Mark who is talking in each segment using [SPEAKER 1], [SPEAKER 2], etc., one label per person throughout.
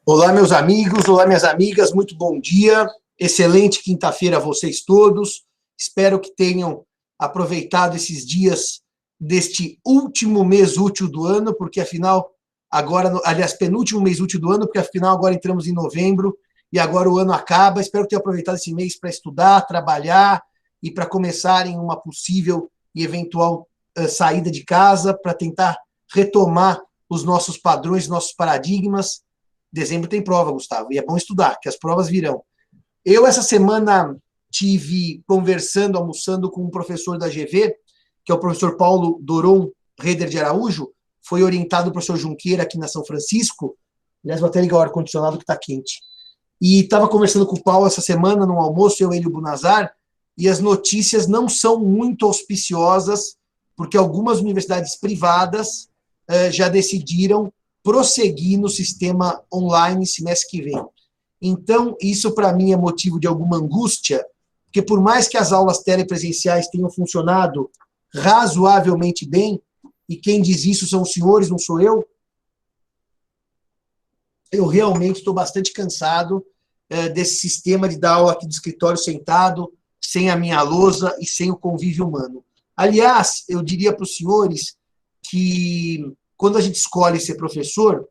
[SPEAKER 1] Olá, meus amigos, olá, minhas amigas, muito bom dia, excelente quinta-feira a vocês todos, espero que tenham aproveitado esses dias deste último mês útil do ano, porque afinal, agora, aliás, penúltimo mês útil do ano, porque afinal agora entramos em novembro e agora o ano acaba, espero que tenham aproveitado esse mês para estudar, trabalhar e para começarem uma possível e eventual saída de casa para tentar retomar os nossos padrões, nossos paradigmas. Dezembro tem prova, Gustavo, e é bom estudar, que as provas virão. Eu, essa semana, tive conversando, almoçando com um professor da GV, que é o professor Paulo Doron Reder de Araújo, foi orientado pelo professor Junqueira aqui na São Francisco. Aliás, vou até ligar o ar-condicionado que está quente. E estava conversando com o Paulo essa semana, num almoço, eu, ele e o Bunazar, e as notícias não são muito auspiciosas, porque algumas universidades privadas já decidiram prosseguir no sistema online semestre que vem. Então, isso para mim é motivo de alguma angústia, porque por mais que as aulas telepresenciais tenham funcionado razoavelmente bem, e quem diz isso são os senhores, não sou eu realmente estou bastante cansado desse sistema de dar aula aqui do escritório sentado, sem a minha lousa e sem o convívio humano. Aliás, eu diria para os senhores que quando a gente escolhe ser professor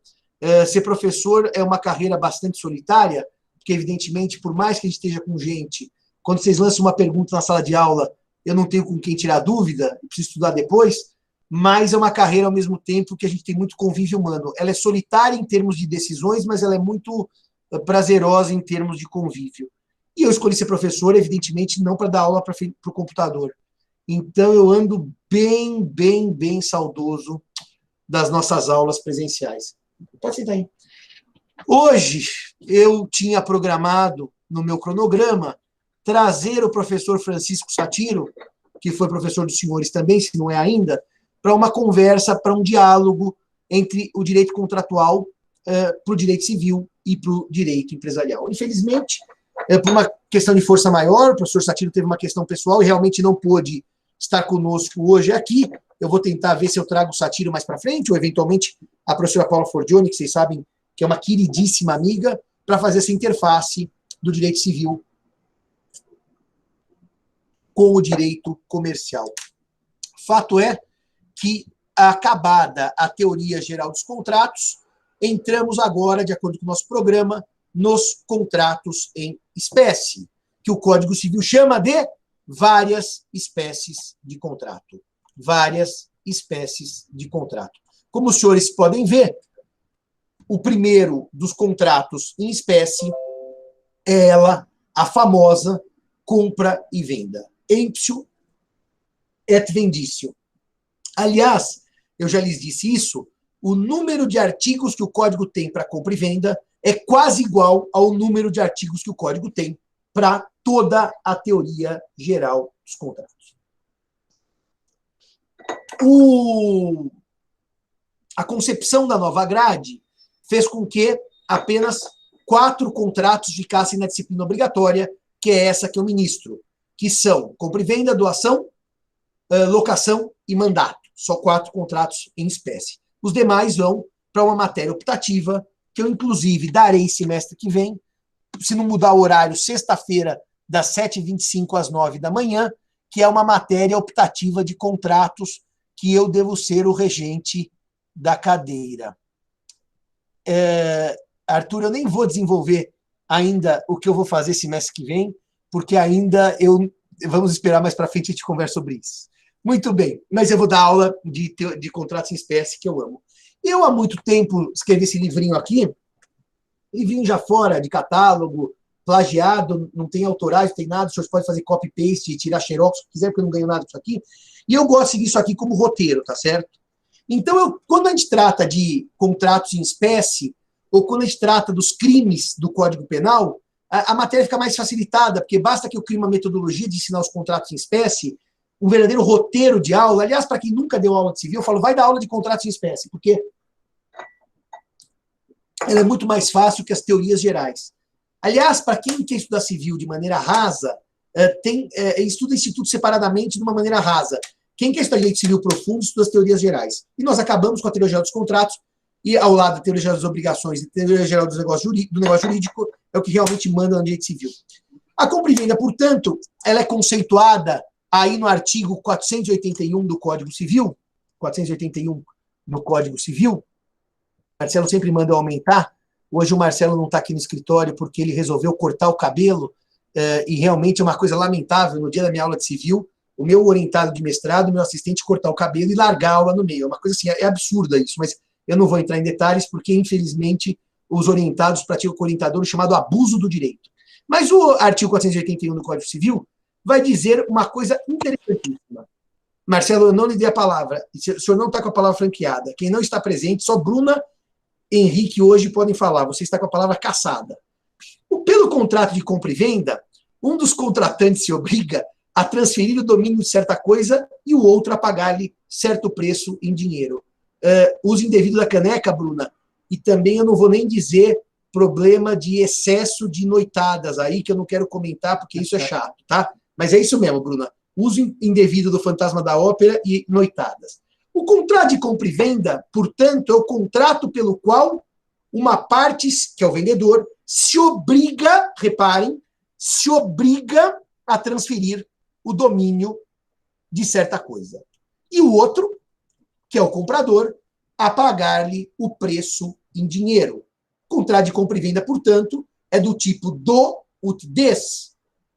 [SPEAKER 1] é uma carreira bastante solitária, porque, evidentemente, por mais que a gente esteja com gente, quando vocês lançam uma pergunta na sala de aula, eu não tenho com quem tirar dúvida, preciso estudar depois, mas é uma carreira, ao mesmo tempo, que a gente tem muito convívio humano. Ela é solitária em termos de decisões, mas ela é muito prazerosa em termos de convívio. E eu escolhi ser professor, evidentemente, não para dar aula para o computador. Então, eu ando bem saudoso das nossas aulas presenciais. Pode sentar aí. Hoje, eu tinha programado, no meu cronograma, trazer o professor Francisco Satiro, que foi professor dos senhores também, se não é ainda, para uma conversa, para um diálogo entre o direito contratual para o direito civil e para o direito empresarial. Infelizmente, por uma questão de força maior, o professor Satiro teve uma questão pessoal e realmente não pôde estar conosco hoje aqui. Eu vou tentar ver se eu trago o Satiro mais para frente, ou eventualmente a professora Paula Forgione, que vocês sabem que é uma queridíssima amiga, para fazer essa interface do direito civil com o direito comercial. Fato é que, acabada a teoria geral dos contratos, entramos agora, de acordo com o nosso programa, nos contratos em espécie, que o Código Civil chama de várias espécies de contrato. Várias espécies de contrato. Como os senhores podem ver, o primeiro dos contratos em espécie é ela, a famosa compra e venda. Emptio et venditio. Aliás, eu já lhes disse isso, o número de artigos que o Código tem para compra e venda é quase igual ao número de artigos que o Código tem para toda a teoria geral dos contratos. A concepção da nova grade fez com que apenas 4 contratos ficassem na disciplina obrigatória, que é essa que eu ministro, que são compra e venda, doação, locação e mandato. Só 4 contratos em espécie. Os demais vão para uma matéria optativa, que eu, inclusive, darei semestre que vem, se não mudar o horário, sexta-feira, das 7h25 às 9 da manhã, que é uma matéria optativa de contratos que eu devo ser o regente da cadeira. Arthur, eu nem vou desenvolver ainda o que eu vou fazer semestre que vem, porque ainda vamos esperar mais para frente e a gente conversa sobre isso. Muito bem, mas eu vou dar aula de contratos em espécie, que eu amo. Eu, há muito tempo, escrevi esse livrinho aqui, livrinho já fora de catálogo, plagiado, não tem autorais, não tem nada, os senhores podem fazer copy-paste, tirar xerox, se quiser, porque eu não ganho nada disso aqui. E eu gosto de seguir isso aqui como roteiro, tá certo? Então, quando a gente trata de contratos em espécie, ou quando a gente trata dos crimes do Código Penal, a matéria fica mais facilitada, porque basta que eu crie uma metodologia de ensinar os contratos em espécie, um verdadeiro roteiro de aula. Aliás, para quem nunca deu aula de civil, eu falo, vai dar aula de contratos em espécie, porque ela é muito mais fácil que as teorias gerais. Aliás, para quem quer estudar civil de maneira rasa, estuda instituto separadamente de uma maneira rasa. Quem quer estudar direito civil profundo, estuda as teorias gerais. E nós acabamos com a teoria geral dos contratos, e ao lado da teoria geral das obrigações e teoria geral do negócio jurídico, é o que realmente manda no direito civil. A compra e venda, portanto, ela é conceituada aí no artigo 481 do Código Civil, 481 do Código Civil. Marcelo sempre manda eu aumentar. Hoje o Marcelo não está aqui no escritório porque ele resolveu cortar o cabelo, e realmente é uma coisa lamentável. No dia da minha aula de civil, o meu orientado de mestrado, meu assistente, cortar o cabelo e largar a aula no meio. É uma coisa assim, é absurda isso, mas eu não vou entrar em detalhes porque, infelizmente, os orientados praticam com o orientador chamado abuso do direito. Mas o artigo 481 do Código Civil vai dizer uma coisa interessantíssima. Marcelo, eu não lhe dei a palavra. O senhor não está com a palavra franqueada. Quem não está presente, só Bruna e Henrique hoje podem falar. Você está com a palavra caçada. Pelo contrato de compra e venda, um dos contratantes se obriga a transferir o domínio de certa coisa e o outro a pagar-lhe certo preço em dinheiro. Uso indevido da caneca, Bruna, e também eu não vou nem dizer problema de excesso de noitadas aí, que eu não quero comentar, porque isso é chato, tá? Mas é isso mesmo, Bruna. Uso indevido do fantasma da ópera e noitadas. O contrato de compra e venda, portanto, é o contrato pelo qual uma parte, que é o vendedor, se obriga, reparem, se obriga a transferir o domínio de certa coisa. E o outro, que é o comprador, a pagar-lhe o preço em dinheiro. O contrato de compra e venda, portanto, é do tipo do ut des.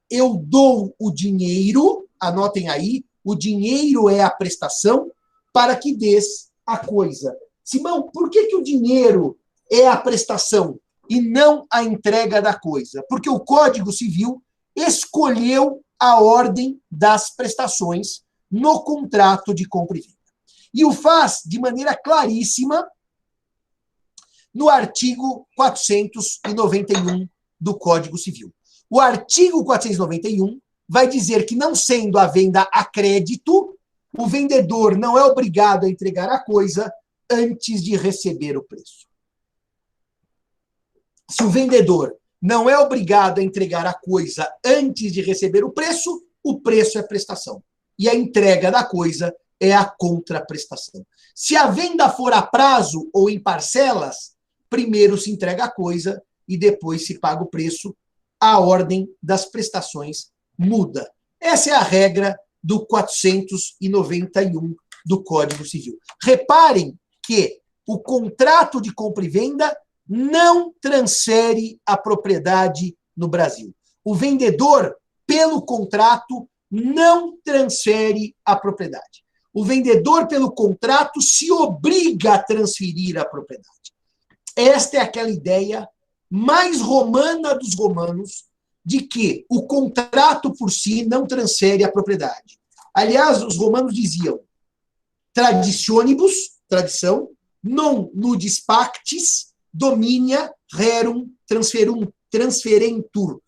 [SPEAKER 1] Eu dou o dinheiro, anotem aí, o dinheiro é a prestação para que des a coisa. Simão, por que o dinheiro é a prestação e não a entrega da coisa? Porque o Código Civil escolheu a ordem das prestações no contrato de compra e venda. E o faz de maneira claríssima no artigo 491 do Código Civil. O artigo 491 vai dizer que, não sendo a venda a crédito, o vendedor não é obrigado a entregar a coisa antes de receber o preço. Se o vendedor não é obrigado a entregar a coisa antes de receber o preço é prestação. E a entrega da coisa é a contraprestação. Se a venda for a prazo ou em parcelas, primeiro se entrega a coisa e depois se paga o preço. A ordem das prestações muda. Essa é a regra do 491 do Código Civil. Reparem que o contrato de compra e venda não transfere a propriedade no Brasil. O vendedor, pelo contrato, não transfere a propriedade. O vendedor, pelo contrato, se obriga a transferir a propriedade. Esta é aquela ideia mais romana dos romanos de que o contrato por si não transfere a propriedade. Aliás, os romanos diziam traditionibus, tradição, non nudis pactis, dominia rerum transferentur.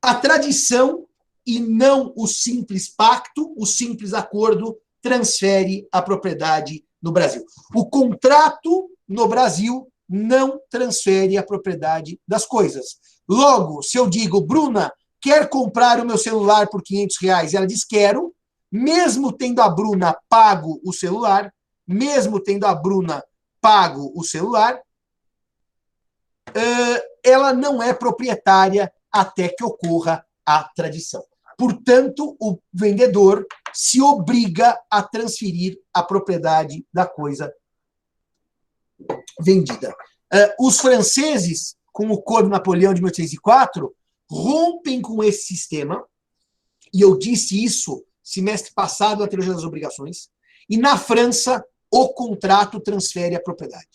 [SPEAKER 1] A tradição e não o simples pacto, o simples acordo, transfere a propriedade no Brasil. O contrato no Brasil não transfere a propriedade das coisas. Logo, se eu digo, Bruna, quer comprar o meu celular por R$500? Ela diz, quero, mesmo tendo a Bruna pago o celular, ela não é proprietária até que ocorra a tradição. Portanto, o vendedor se obriga a transferir a propriedade da coisa vendida. Os franceses, com o Código Napoleão de 1804, rompem com esse sistema, e eu disse isso semestre passado na Teologia das Obrigações, e na França, o contrato transfere a propriedade.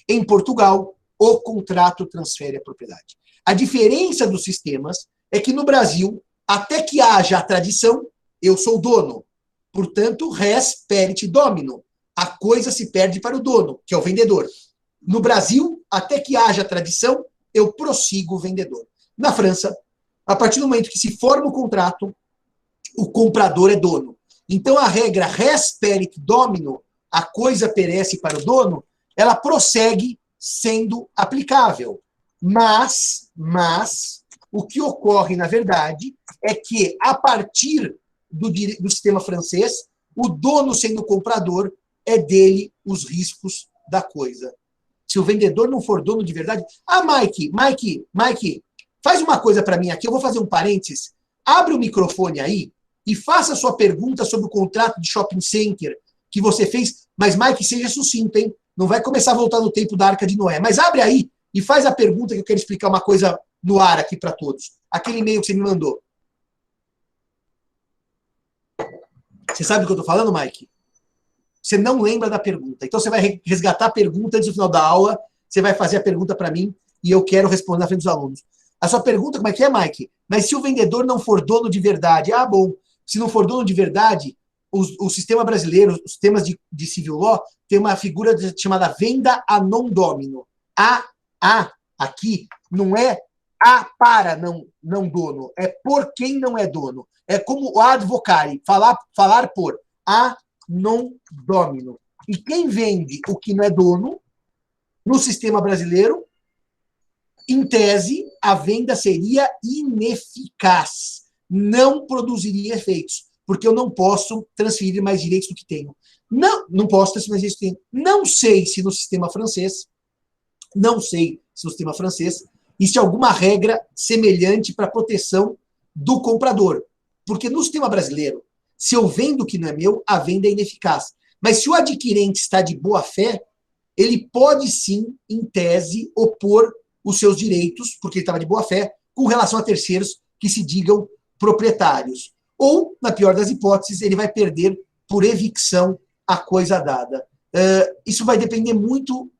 [SPEAKER 1] Em Portugal, o contrato transfere a propriedade. A diferença dos sistemas é que no Brasil, até que haja a tradição, eu sou dono. Portanto, res perit domino. A coisa se perde para o dono, que é o vendedor. No Brasil, até que haja a tradição, eu prossigo o vendedor. Na França, a partir do momento que se forma o contrato, o comprador é dono. Então, a regra res perit domino, a coisa perece para o dono, ela prossegue sendo aplicável. Mas, o que ocorre, na verdade, é que, a partir do sistema francês, o dono sendo comprador, é dele os riscos da coisa. se o vendedor não for dono de verdade... Ah, Mike, faz uma coisa para mim aqui, eu vou fazer um parênteses. Abre o microfone aí e faça a sua pergunta sobre o contrato de shopping center que você fez. Mas, Mike, seja sucinto, hein? Não vai começar a voltar no tempo da Arca de Noé. Mas abre aí e faz a pergunta que eu quero explicar uma coisa no ar aqui para todos. Aquele e-mail que você me mandou. Você sabe do que eu estou falando, Mike? Você não lembra da pergunta. Então, você vai resgatar a pergunta antes do final da aula, você vai fazer a pergunta para mim e eu quero responder na frente dos alunos. A sua pergunta, como é que é, Mike? Mas se o vendedor não for dono de verdade? Ah, bom. Se não for dono de verdade, o sistema brasileiro, os sistemas de civil law, tem uma figura chamada venda a non domino. A aqui não é a para não dono, é por quem não é dono. É como o advocare, falar por a non domino. E quem vende o que não é dono, no sistema brasileiro, em tese, a venda seria ineficaz. Não produziria efeitos, porque eu não posso transferir mais direitos do que tenho. Não posso transferir mais direitos do que tenho. Não sei se no sistema francês existe alguma regra semelhante para a proteção do comprador. Porque no sistema brasileiro, se eu vendo o que não é meu, a venda é ineficaz. Mas se o adquirente está de boa fé, ele pode sim, em tese, opor os seus direitos, porque ele estava de boa fé, com relação a terceiros que se digam proprietários. Ou, na pior das hipóteses, ele vai perder por evicção a coisa dada. Isso vai depender muito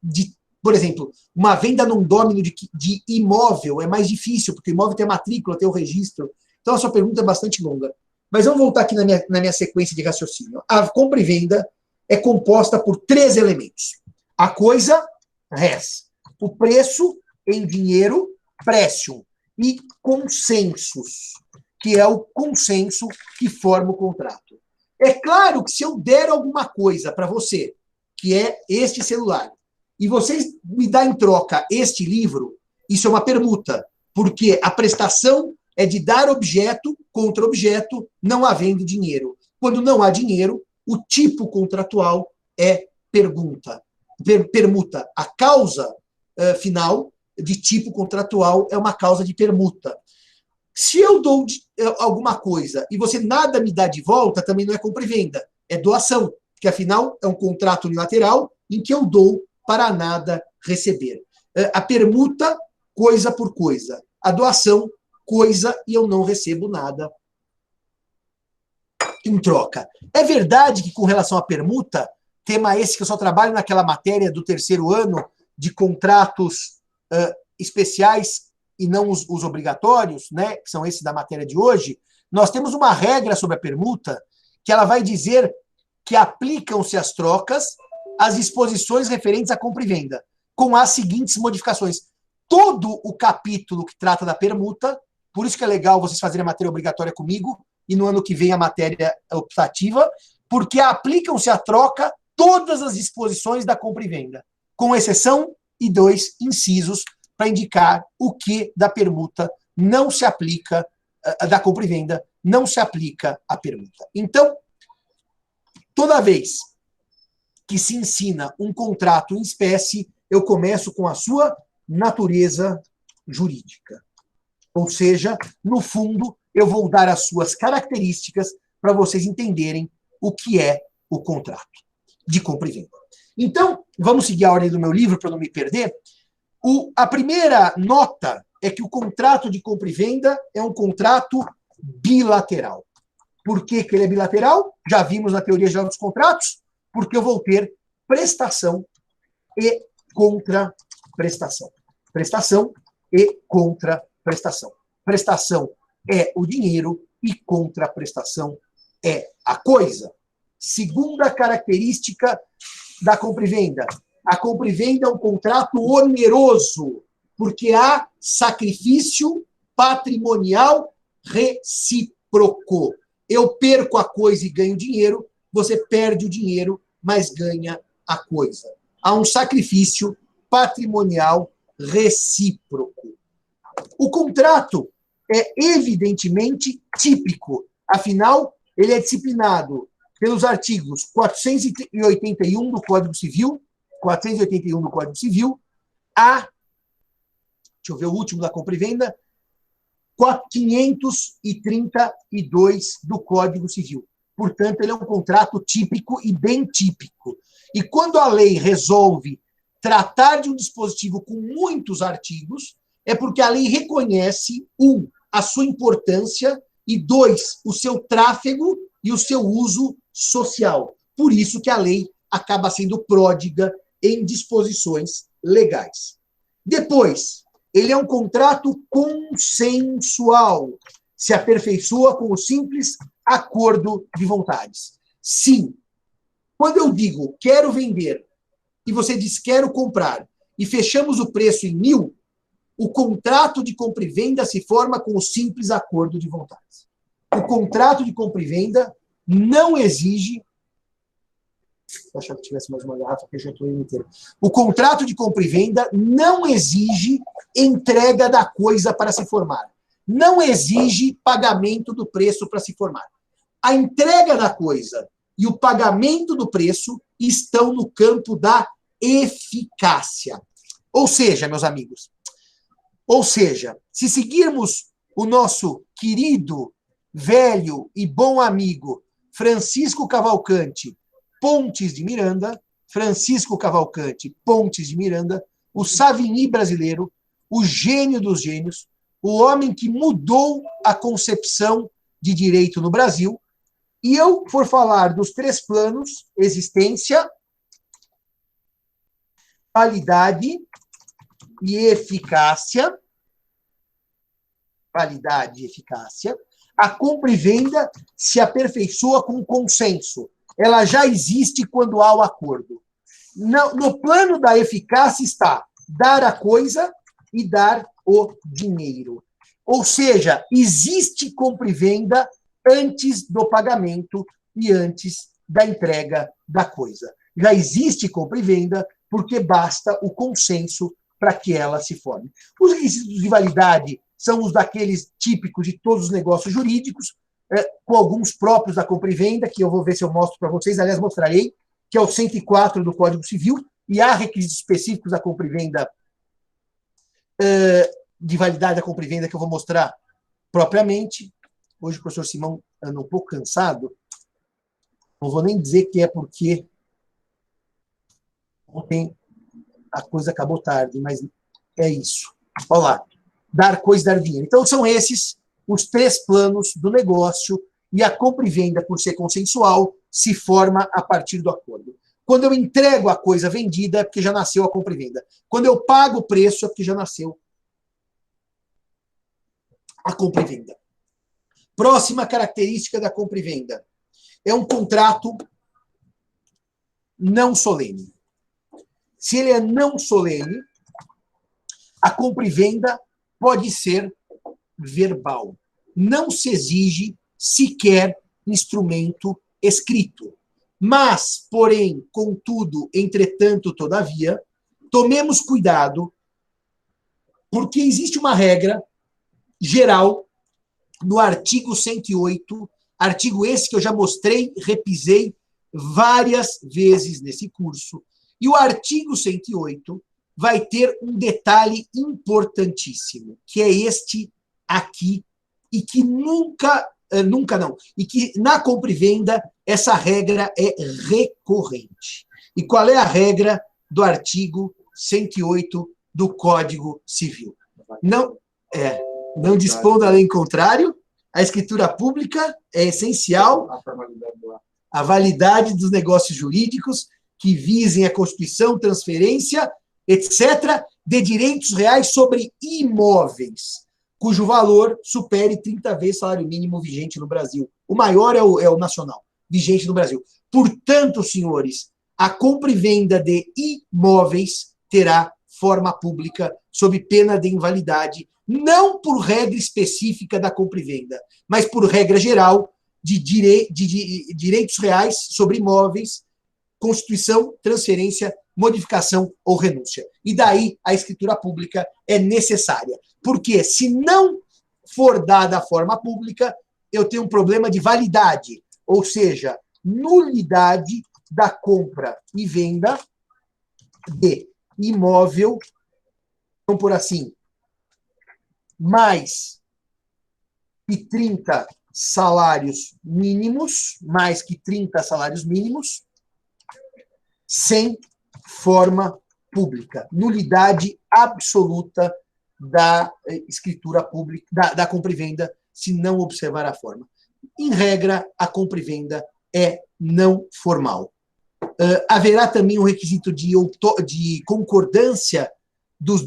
[SPEAKER 1] de, por exemplo, uma venda num domínio de imóvel é mais difícil, porque o imóvel tem a matrícula, tem o registro. Então, a sua pergunta é bastante longa. Mas vamos voltar aqui na minha sequência de raciocínio. A compra e venda é composta por 3 elementos. A coisa, res. O preço em dinheiro, precium. E consensus, que é o consenso que forma o contrato. É claro que se eu der alguma coisa para você, que é este celular, e vocês me dão em troca este livro, isso é uma permuta, porque a prestação é de dar objeto contra objeto, não havendo dinheiro. Quando não há dinheiro, o tipo contratual é permuta. A causa final de tipo contratual é uma causa de permuta. Se eu dou alguma coisa e você nada me dá de volta, também não é compra e venda, é doação, porque afinal é um contrato unilateral em que eu dou para nada receber. A permuta, coisa por coisa. A doação, coisa e eu não recebo nada em troca. É verdade que, com relação à permuta, tema esse que eu só trabalho naquela matéria do 3º ano de contratos especiais e não os obrigatórios, né, que são esses da matéria de hoje, nós temos uma regra sobre a permuta que ela vai dizer que aplicam-se às trocas as disposições referentes à compra e venda, com as seguintes modificações. Todo o capítulo que trata da permuta, por isso que é legal vocês fazerem a matéria obrigatória comigo, e no ano que vem a matéria optativa, porque aplicam-se à troca todas as disposições da compra e venda, com exceção e 2 incisos para indicar o que da permuta não se aplica, da compra e venda, não se aplica à permuta. Então, toda vez que se ensina um contrato em espécie, eu começo com a sua natureza jurídica. Ou seja, no fundo, eu vou dar as suas características para vocês entenderem o que é o contrato de compra e venda. Então, vamos seguir a ordem do meu livro para não me perder. A primeira nota é que o contrato de compra e venda é um contrato bilateral. Por que que ele é bilateral? Já vimos na teoria geral dos contratos, porque eu vou ter prestação e contraprestação. Prestação e contraprestação. Prestação é o dinheiro e contraprestação é a coisa. Segunda característica da compra e venda. A compra e venda é um contrato oneroso, porque há sacrifício patrimonial recíproco. Eu perco a coisa e ganho dinheiro, você perde o dinheiro, mas ganha a coisa. Há um sacrifício patrimonial recíproco. O contrato é evidentemente típico, afinal, ele é disciplinado pelos artigos 481 do Código Civil, 481 do Código Civil a, deixa eu ver o último da compra e venda, 532 do Código Civil. Portanto, ele é um contrato típico e bem típico. E quando a lei resolve tratar de um dispositivo com muitos artigos, é porque a lei reconhece, a sua importância, e 2, o seu tráfego e o seu uso social. Por isso que a lei acaba sendo pródiga em disposições legais. Depois, ele é um contrato consensual, se aperfeiçoa com o simples acordo de vontades. Sim, quando eu digo quero vender e você diz quero comprar e fechamos o preço em 1.000, o contrato de compra e venda se forma com o simples acordo de vontades. O contrato de compra e venda não exige... Eu achava que tivesse mais uma garrafa, porque eu já estou indo inteiro. O contrato de compra e venda não exige entrega da coisa para se formar. Não exige pagamento do preço para se formar. A entrega da coisa e o pagamento do preço estão no campo da eficácia. Ou seja, meus amigos, se seguirmos o nosso querido, velho e bom amigo Francisco Cavalcante Pontes de Miranda, o Savigny brasileiro, o gênio dos gênios, o homem que mudou a concepção de direito no Brasil, e eu for falar dos 3 planos: existência, validade e eficácia, a compra e venda se aperfeiçoa com consenso. Ela já existe quando há o acordo. No plano da eficácia está dar a coisa e dar o dinheiro. Ou seja, existe compra e venda antes do pagamento e antes da entrega da coisa. Já existe compra e venda porque basta o consenso para que ela se forme. Os requisitos de validade são os daqueles típicos de todos os negócios jurídicos, com alguns próprios da compra e venda, que eu vou ver se eu mostro para vocês, aliás, mostrarei, que é o 104 do Código Civil, e há requisitos específicos da compra e venda, de validade da compra e venda, que eu vou mostrar propriamente. Hoje o professor Simão anda um pouco cansado, não vou nem dizer que é porque ontem a coisa acabou tarde, mas é isso. Olha lá, dar coisa e dar dinheiro. Então, são esses os 3 planos do negócio, e a compra e venda, por ser consensual, se forma a partir do acordo. Quando eu entrego a coisa vendida, é porque já nasceu a compra e venda. Quando eu pago o preço, é porque já nasceu a compra e venda. Próxima característica da compra e venda. É um contrato não solene. Se ele é não solene, a compra e venda pode ser verbal. Não se exige sequer instrumento escrito. Mas, porém, contudo, entretanto, todavia, tomemos cuidado, porque existe uma regra geral no artigo 108, artigo esse que eu já mostrei, repisei várias vezes nesse curso, e o artigo 108 vai ter um detalhe importantíssimo, que é este aqui, e que e que na compra e venda essa regra é recorrente. E qual é a regra do artigo 108 do Código Civil? Não dispondo da lei em contrário, a escritura pública é essencial, a validade dos negócios jurídicos que visem a constituição, transferência, etc., de direitos reais sobre imóveis, cujo valor supere 30 vezes o salário mínimo vigente no Brasil. O maior é o nacional, vigente no Brasil. Portanto, senhores, a compra e venda de imóveis terá forma pública sob pena de invalidade, não por regra específica da compra e venda, mas por regra geral de direitos reais sobre imóveis, constituição, transferência, modificação ou renúncia. E daí a escritura pública é necessária. Porque se não for dada a forma pública, eu tenho um problema de validade, ou seja, nulidade da compra e venda de imóvel, vamos por assim, mais que 30 salários mínimos, mais que 30 salários mínimos, sem forma pública. Nulidade absoluta da escritura pública, da compra e venda, se não observar a forma. Em regra, a compra e venda é não formal. Haverá também um requisito de concordância dos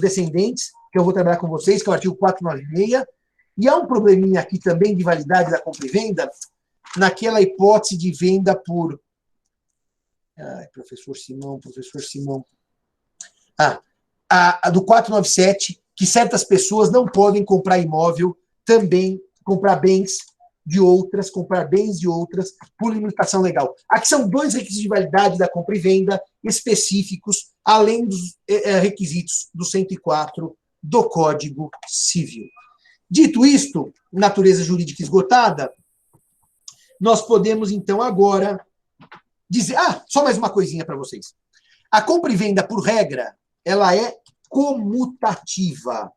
[SPEAKER 1] descendentes, que eu vou trabalhar com vocês, que é o artigo 496, e há um probleminha aqui também de validade da compra e venda, naquela hipótese de venda por... Ai, professor Simão. A do 497, que certas pessoas não podem comprar imóvel, também comprar bens de outras, por limitação legal. Aqui são 2 requisitos de validade da compra e venda específicos, além dos requisitos do 104 do Código Civil. Dito isto, natureza jurídica esgotada, nós podemos, então, agora dizer... só mais uma coisinha para vocês. A compra e venda, por regra, ela é comutativa.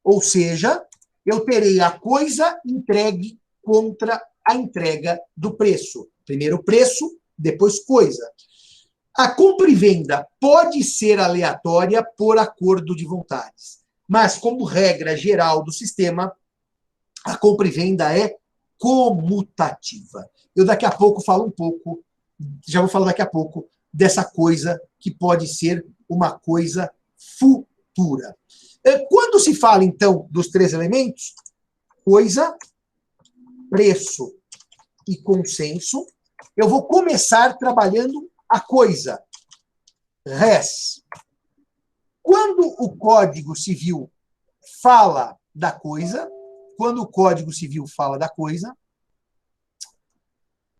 [SPEAKER 1] Ou seja, eu terei a coisa entregue contra a entrega do preço. Primeiro preço, depois coisa. A compra e venda pode ser aleatória por acordo de vontades, mas, como regra geral do sistema, a compra e venda é comutativa. Eu daqui a pouco falo um pouco, já vou falar daqui a pouco, dessa coisa que pode ser uma coisa futura. Quando se fala, então, dos 3 elementos, coisa, preço e consenso, eu vou começar trabalhando a coisa. Res. Quando o Código Civil fala da coisa,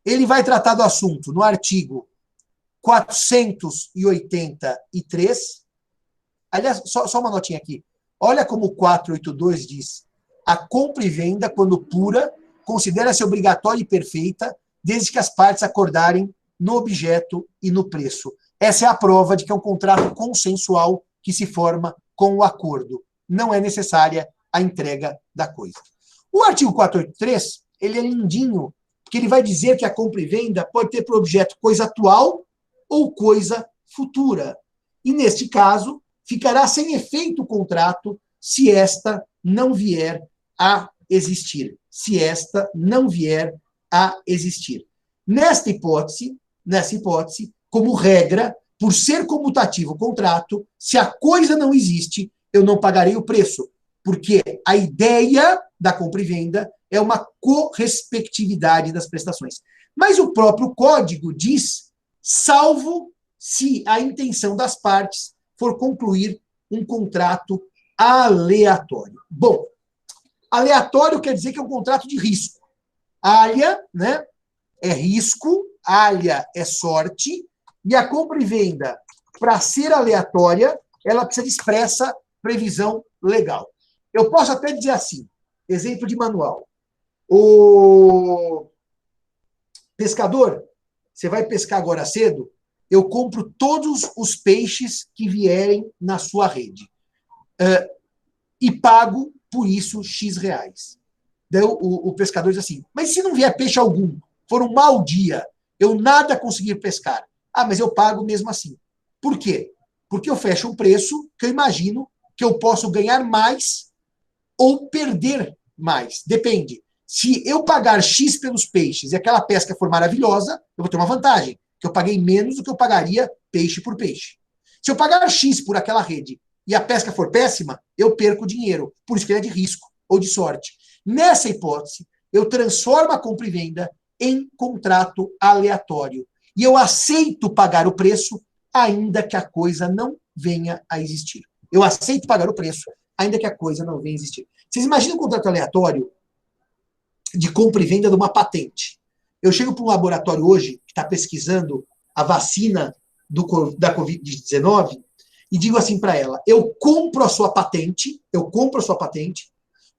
[SPEAKER 1] ele vai tratar do assunto no artigo 483. Aliás, só uma notinha aqui. Olha como o 482 diz: a compra e venda, quando pura, considera-se obrigatória e perfeita, desde que as partes acordarem no objeto e no preço. Essa é a prova de que é um contrato consensual que se forma com o acordo. Não é necessária a entrega da coisa. O artigo 483, ele é lindinho, porque ele vai dizer que a compra e venda pode ter por objeto coisa atual ou coisa futura. E, neste caso, ficará sem efeito o contrato se esta não vier a existir. Nessa hipótese, como regra, por ser comutativo o contrato, se a coisa não existe, eu não pagarei o preço, porque a ideia da compra e venda é uma correspectividade das prestações. Mas o próprio código diz, salvo se a intenção das partes for concluir um contrato aleatório. Bom, aleatório quer dizer que é um contrato de risco. Alha, né, é risco, alha é sorte, e a compra e venda, para ser aleatória, ela precisa de expressa previsão legal. Eu posso até dizer assim, exemplo de manual. O pescador, você vai pescar agora cedo, eu compro todos os peixes que vierem na sua rede. E pago, por isso, X reais. Daí o pescador diz assim, mas se não vier peixe algum, for um mau dia, eu nada conseguir pescar, mas eu pago mesmo assim. Por quê? Porque eu fecho um preço que eu imagino que eu posso ganhar mais ou perder mais. Depende. Se eu pagar X pelos peixes e aquela pesca for maravilhosa, eu vou ter uma vantagem, que eu paguei menos do que eu pagaria peixe por peixe. Se eu pagar X por aquela rede e a pesca for péssima, eu perco dinheiro. Por isso que ele é de risco ou de sorte. Nessa hipótese, eu transformo a compra e venda em contrato aleatório. E eu aceito pagar o preço, ainda que a coisa não venha a existir. Eu aceito pagar o preço, ainda que a coisa não venha a existir. Vocês imaginam um contrato aleatório de compra e venda de uma patente? Eu chego para um laboratório hoje, que está pesquisando a vacina da Covid-19, e digo assim para ela, eu compro a sua patente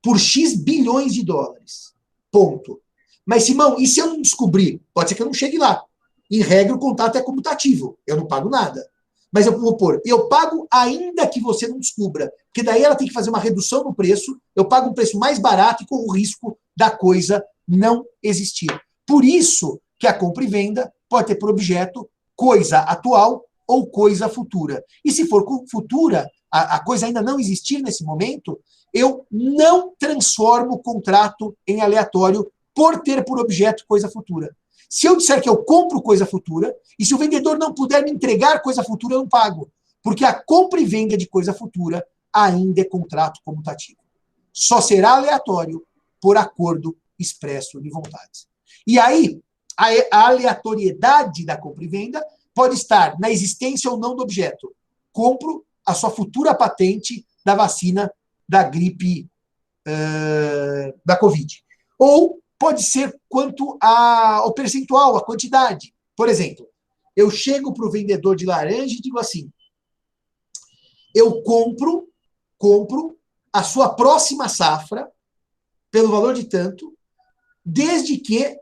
[SPEAKER 1] por X bilhões de dólares. Ponto. Mas, Simão, e se eu não descobrir? Pode ser que eu não chegue lá. Em regra, o contrato é comutativo. Eu não pago nada. Mas eu vou pôr, eu pago ainda que você não descubra, porque daí ela tem que fazer uma redução no preço, eu pago um preço mais barato e corro o risco da coisa não existir. Por isso que a compra e venda pode ter por objeto coisa atual ou coisa futura. E se for futura, a coisa ainda não existir nesse momento, eu não transformo o contrato em aleatório por ter por objeto coisa futura. Se eu disser que eu compro coisa futura, e se o vendedor não puder me entregar coisa futura, eu não pago. Porque a compra e venda de coisa futura ainda é contrato comutativo. Só será aleatório por acordo expresso de vontades. E aí, a aleatoriedade da compra e venda pode estar na existência ou não do objeto. Compro a sua futura patente da vacina da gripe da Covid. Ou pode ser quanto ao percentual, a quantidade. Por exemplo, eu chego para o vendedor de laranja e digo assim, eu compro a sua próxima safra pelo valor de tanto, desde que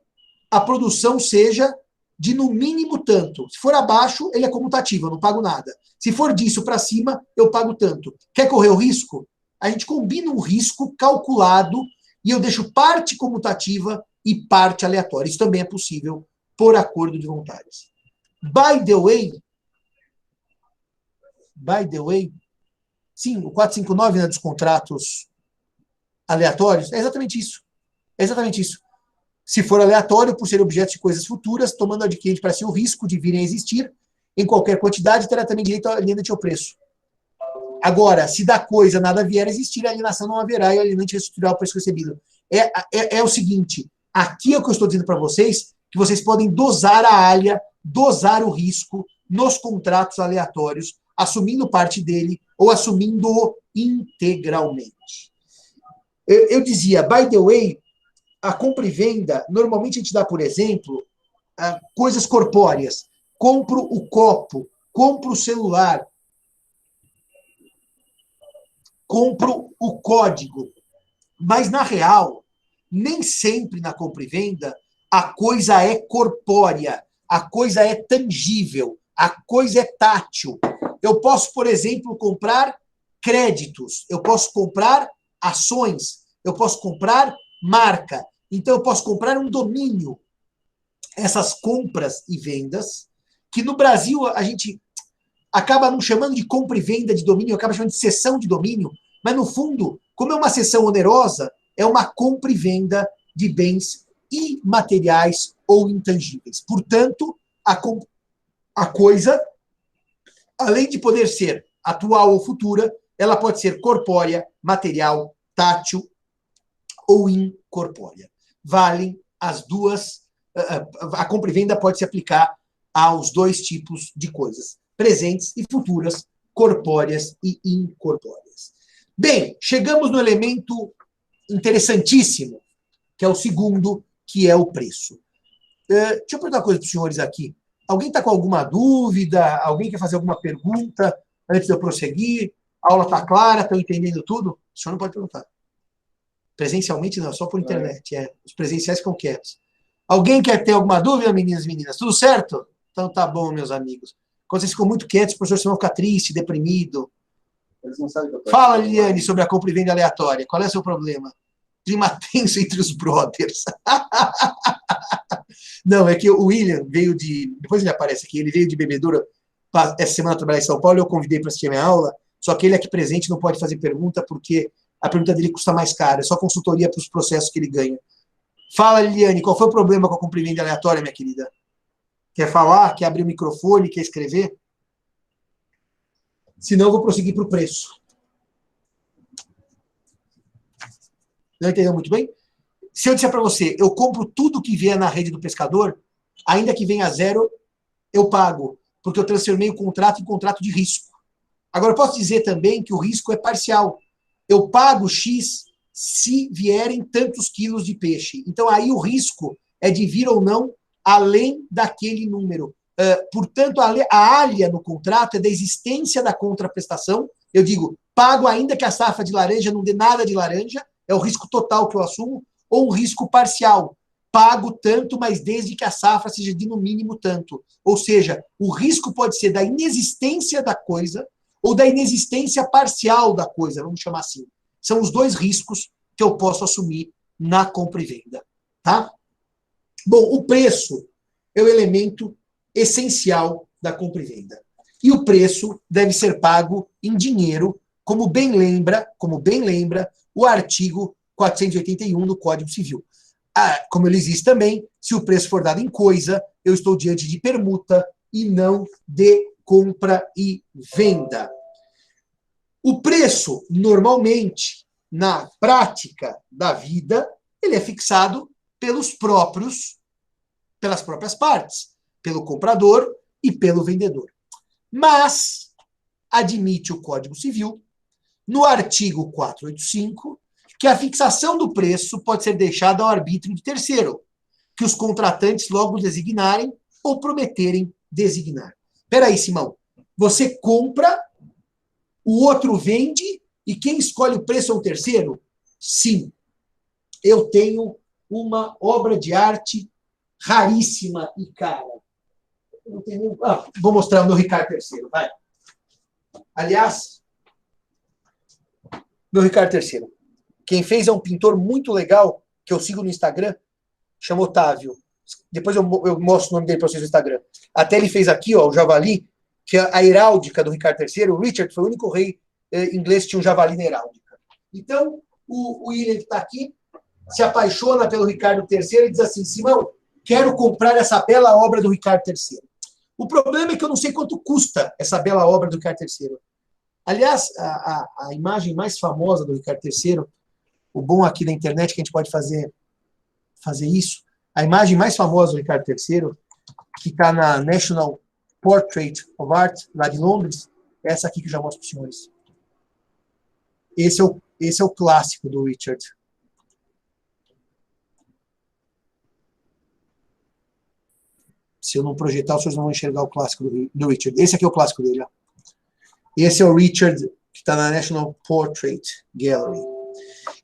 [SPEAKER 1] a produção seja de no mínimo tanto. Se for abaixo, ele é comutativo, eu não pago nada. Se for disso para cima, eu pago tanto. Quer correr o risco? A gente combina um risco calculado e eu deixo parte comutativa e parte aleatória. Isso também é possível por acordo de vontades. By the way, sim, o 459, né, dos contratos aleatórios, é exatamente isso. É exatamente isso. Se for aleatório, por ser objeto de coisas futuras, tomando adquirente para si o risco de virem a existir, em qualquer quantidade, terá também direito à alienante ao preço. Agora, se da coisa nada vier a existir, a alienação não haverá e o alienante restituirá o preço recebido. É o seguinte, aqui é o que eu estou dizendo para vocês, que vocês podem dosar a alha, dosar o risco nos contratos aleatórios, assumindo parte dele ou assumindo-o integralmente. Eu dizia, by the way, a compra e venda, normalmente a gente dá, por exemplo, coisas corpóreas. Compro o copo, compro o celular, compro o código. Mas, na real, nem sempre na compra e venda a coisa é corpórea, a coisa é tangível, a coisa é tátil. Eu posso, por exemplo, comprar créditos, eu posso comprar ações, eu posso comprar marca. Então, eu posso comprar um domínio. Essas compras e vendas, que no Brasil a gente acaba não chamando de compra e venda de domínio, acaba chamando de cessão de domínio, mas no fundo, como é uma cessão onerosa, é uma compra e venda de bens imateriais ou intangíveis. Portanto, a coisa, além de poder ser atual ou futura, ela pode ser corpórea, material, tátil ou incorpórea. Valem as duas. A compra e venda pode se aplicar aos dois tipos de coisas, presentes e futuras, corpóreas e incorpóreas. Bem, chegamos no elemento interessantíssimo, que é o segundo, que é o preço. Deixa eu perguntar uma coisa para os senhores aqui. Alguém está com alguma dúvida? Alguém quer fazer alguma pergunta antes de eu prosseguir? A aula está clara? Estão entendendo tudo? O senhor não pode perguntar. Presencialmente não, só por internet. Os presenciais ficam quietos. Alguém quer ter alguma dúvida, meninas e meninas? Tudo certo? Então tá bom, meus amigos. Quando vocês ficam muito quietos, o professor vão ficar triste, deprimido. Eles não sabem. Fala, Liliane, sobre a compra e venda aleatória. Qual é o seu problema? Clima tenso entre os brothers. Não, é que o William veio de... Depois ele aparece aqui. Ele veio de Bebedouro essa semana trabalhar em São Paulo. Eu convidei para assistir a minha aula. Só que ele aqui presente não pode fazer pergunta porque a pergunta dele custa mais caro. É só consultoria para os processos que ele ganha. Fala, Liliane, qual foi o problema com a compra e venda aleatória, minha querida? Quer falar? Quer abrir o microfone? Quer escrever? Senão eu vou prosseguir para o preço. Não entendeu muito bem? Se eu disser para você, eu compro tudo que vier na rede do pescador, ainda que venha a zero, eu pago, porque eu transformei o contrato em contrato de risco. Agora, eu posso dizer também que o risco é parcial. Eu pago X se vierem tantos quilos de peixe. Então, aí o risco é de vir ou não além daquele número. Portanto, a alha no contrato é da existência da contraprestação. Eu digo, pago ainda que a safra de laranja não dê nada de laranja, é o risco total que eu assumo, ou um risco parcial. pago tanto, mas desde que a safra seja de no mínimo tanto. Ou seja, o risco pode ser da inexistência da coisa ou da inexistência parcial da coisa, vamos chamar assim. São os dois riscos que eu posso assumir na compra e venda. Tá? Bom, o preço é o elemento essencial da compra e venda. E o preço deve ser pago em dinheiro, como bem lembra o artigo 481 do Código Civil. Como ele diz também, se o preço for dado em coisa, eu estou diante de permuta e não de compra e venda. O preço, normalmente, na prática da vida, ele é fixado pelas próprias partes, pelo comprador e pelo vendedor. Mas, admite o Código Civil, no artigo 485, que a fixação do preço pode ser deixada ao arbítrio de terceiro, que os contratantes logo designarem ou prometerem designar. Espera aí, Simão. Você compra, o outro vende, e quem escolhe o preço é um terceiro? Sim. Eu tenho uma obra de arte raríssima e cara. Não tenho... vou mostrar o meu Ricardo III, vai. Aliás, meu Ricardo III. Quem fez é um pintor muito legal, que eu sigo no Instagram, chama Otávio. Depois eu mostro o nome dele para vocês no Instagram. Até ele fez aqui, ó, o javali, que é a heráldica do Ricardo III. O Richard foi o único rei inglês que tinha um javali na heráldica. Então, o William, que está aqui, se apaixona pelo Ricardo III e diz assim: Simão, quero comprar essa bela obra do Ricardo III. O problema é que eu não sei quanto custa essa bela obra do Ricardo III. Aliás, a imagem mais famosa do Ricardo III, o bom aqui da internet é que a gente pode fazer isso, a imagem mais famosa do Ricardo III, que está na National Portrait of Art, lá de Londres, é essa aqui que eu já mostro para os senhores. Esse é o clássico do Richard. Se eu não projetar, os senhores não vão enxergar o clássico do Richard. Esse aqui é o clássico dele. Ó. Esse é o Richard, que está na National Portrait Gallery.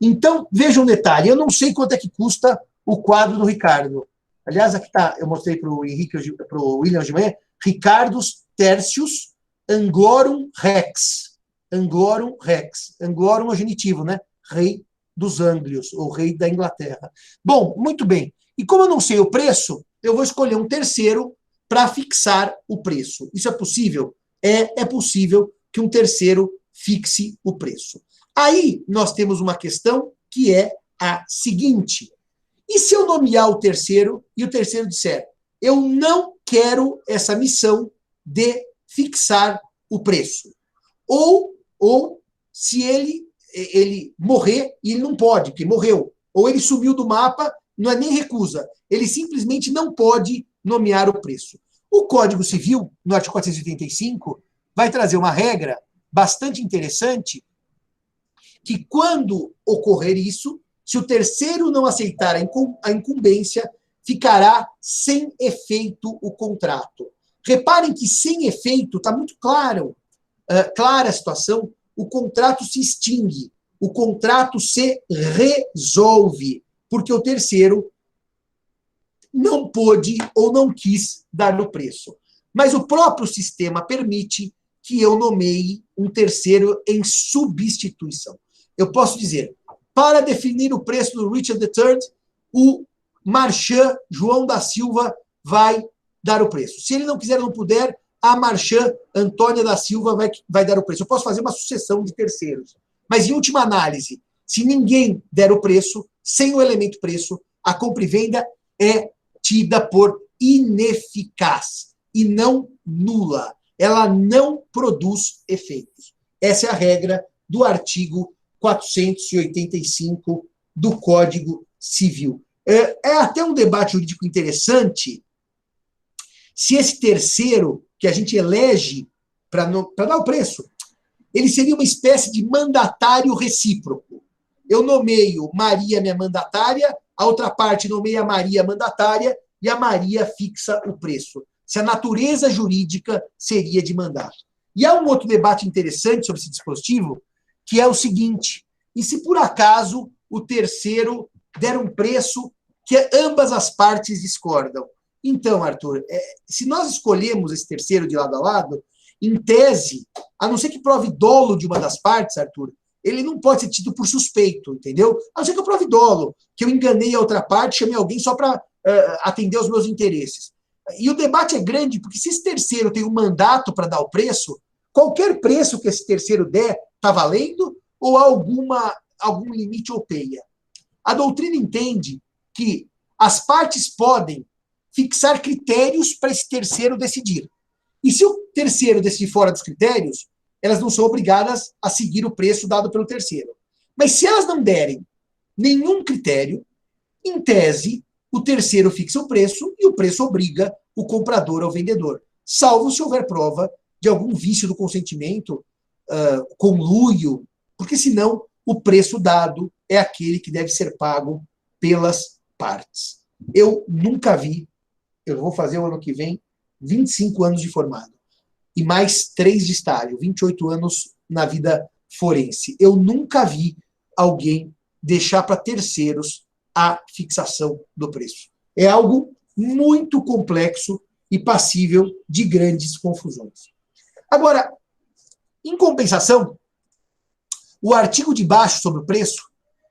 [SPEAKER 1] Então, veja um detalhe. Eu não sei quanto é que custa o quadro do Ricardo. Aliás, aqui está, eu mostrei para o Henrique, para o William de manhã, Ricardus Tertius Anglorum Rex. Anglorum Rex. Anglorum é o genitivo, né? Rei dos Ânglios, ou rei da Inglaterra. Bom, muito bem. E como eu não sei o preço, eu vou escolher um terceiro para fixar o preço. Isso é possível? É possível que um terceiro fixe o preço. Aí nós temos uma questão que é a seguinte: e se eu nomear o terceiro e o terceiro disser, eu não quero essa missão de fixar o preço? Ou se ele morrer, e ele não pode, porque morreu, ou ele sumiu do mapa, não é nem recusa, ele simplesmente não pode nomear o preço. O Código Civil, no artigo 485, vai trazer uma regra bastante interessante, que quando ocorrer isso, se o terceiro não aceitar a incumbência, ficará sem efeito o contrato. Reparem que sem efeito, está muito clara a situação, o contrato se extingue, o contrato se resolve, porque o terceiro não pôde ou não quis dar o preço. Mas o próprio sistema permite que eu nomeie um terceiro em substituição. Eu posso dizer, para definir o preço do Richard III, o Marchand João da Silva vai dar o preço. Se ele não quiser, não puder, a Marchand Antônia da Silva vai dar o preço. Eu posso fazer uma sucessão de terceiros. Mas, em última análise, se ninguém der o preço, sem o elemento preço, a compra e venda é tida por ineficaz e não nula. Ela não produz efeitos. Essa é a regra do artigo 485 do Código Civil. É até um debate jurídico interessante se esse terceiro que a gente elege para dar o preço, ele seria uma espécie de mandatário recíproco. Eu nomeio Maria minha mandatária, a outra parte nomeia Maria mandatária e a Maria fixa o preço. Se a natureza jurídica seria de mandato. E há um outro debate interessante sobre esse dispositivo, que é o seguinte: e se por acaso o terceiro der um preço que ambas as partes discordam. Então, Arthur, se nós escolhemos esse terceiro de lado a lado, em tese, a não ser que prove dolo de uma das partes, Arthur, ele não pode ser tido por suspeito, entendeu? A não ser que eu prove dolo, que eu enganei a outra parte, chamei alguém só para atender aos meus interesses. E o debate é grande, porque se esse terceiro tem um mandato para dar o preço, qualquer preço que esse terceiro der está valendo ou há algum limite ou peia? A doutrina entende que as partes podem fixar critérios para esse terceiro decidir. E se o terceiro decidir fora dos critérios, elas não são obrigadas a seguir o preço dado pelo terceiro. Mas se elas não derem nenhum critério, em tese, o terceiro fixa o preço e o preço obriga o comprador ao vendedor, salvo se houver prova de algum vício do consentimento, conluio, porque senão o preço dado é aquele que deve ser pago pelas partes. Eu nunca vi, eu vou fazer o ano que vem 25 anos de formado e mais 3 de estágio, 28 anos na vida forense. Eu nunca vi alguém deixar para terceiros a fixação do preço. É algo muito complexo e passível de grandes confusões. Agora, em compensação, o artigo de baixo sobre o preço,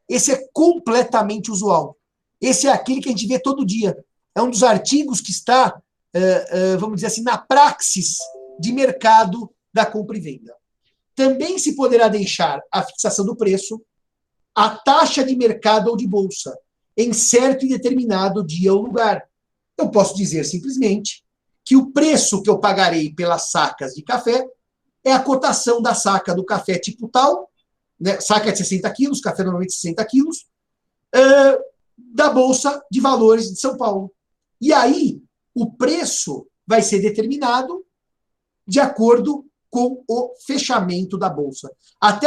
[SPEAKER 1] esse é completamente usual. Esse é aquele que a gente vê todo dia. É um dos artigos que está, vamos dizer assim, na praxis de mercado da compra e venda. Também se poderá deixar a fixação do preço a taxa de mercado ou de bolsa, em certo e determinado dia ou lugar. Eu posso dizer simplesmente que o preço que eu pagarei pelas sacas de café é a cotação da saca do café tipo tal, né, saca de 60 quilos, café normalmente 60 quilos, da Bolsa de Valores de São Paulo. E aí, o preço vai ser determinado de acordo com o fechamento da Bolsa. Até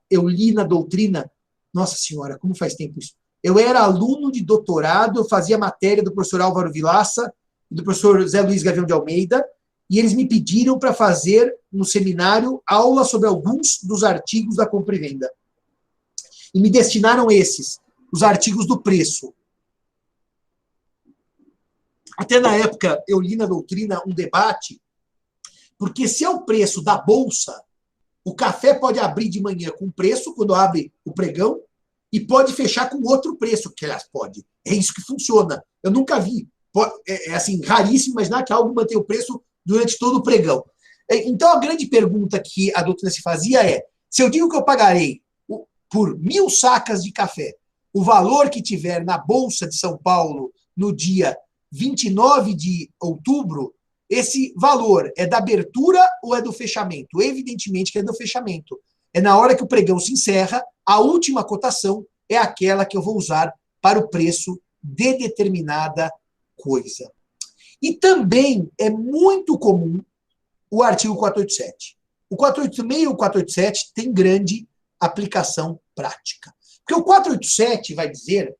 [SPEAKER 1] eu li na doutrina, nossa senhora, como faz tempo isso? Eu era aluno de doutorado, eu fazia matéria do professor Álvaro Vilaça e do professor Zé Luiz Gavião de Almeida, e eles me pediram para fazer, no seminário, aula sobre alguns dos artigos da compra e venda. E me destinaram esses, os artigos do preço. Até na época, eu li na doutrina um debate, porque se é o preço da Bolsa, o café pode abrir de manhã com preço, quando abre o pregão, e pode fechar com outro preço, que aliás pode. É isso que funciona. Eu nunca vi. É assim, raríssimo imaginar que algo mantém o preço durante todo o pregão. Então, a grande pergunta que a doutrina se fazia é, se eu digo que eu pagarei por 1.000 sacas de café o valor que tiver na Bolsa de São Paulo no dia 29 de outubro, esse valor é da abertura ou é do fechamento? Evidentemente que é do fechamento. É na hora que o pregão se encerra, a última cotação é aquela que eu vou usar para o preço de determinada coisa. E também é muito comum o artigo 487. O 486 e o 487 têm grande aplicação prática. Porque o 487 vai dizer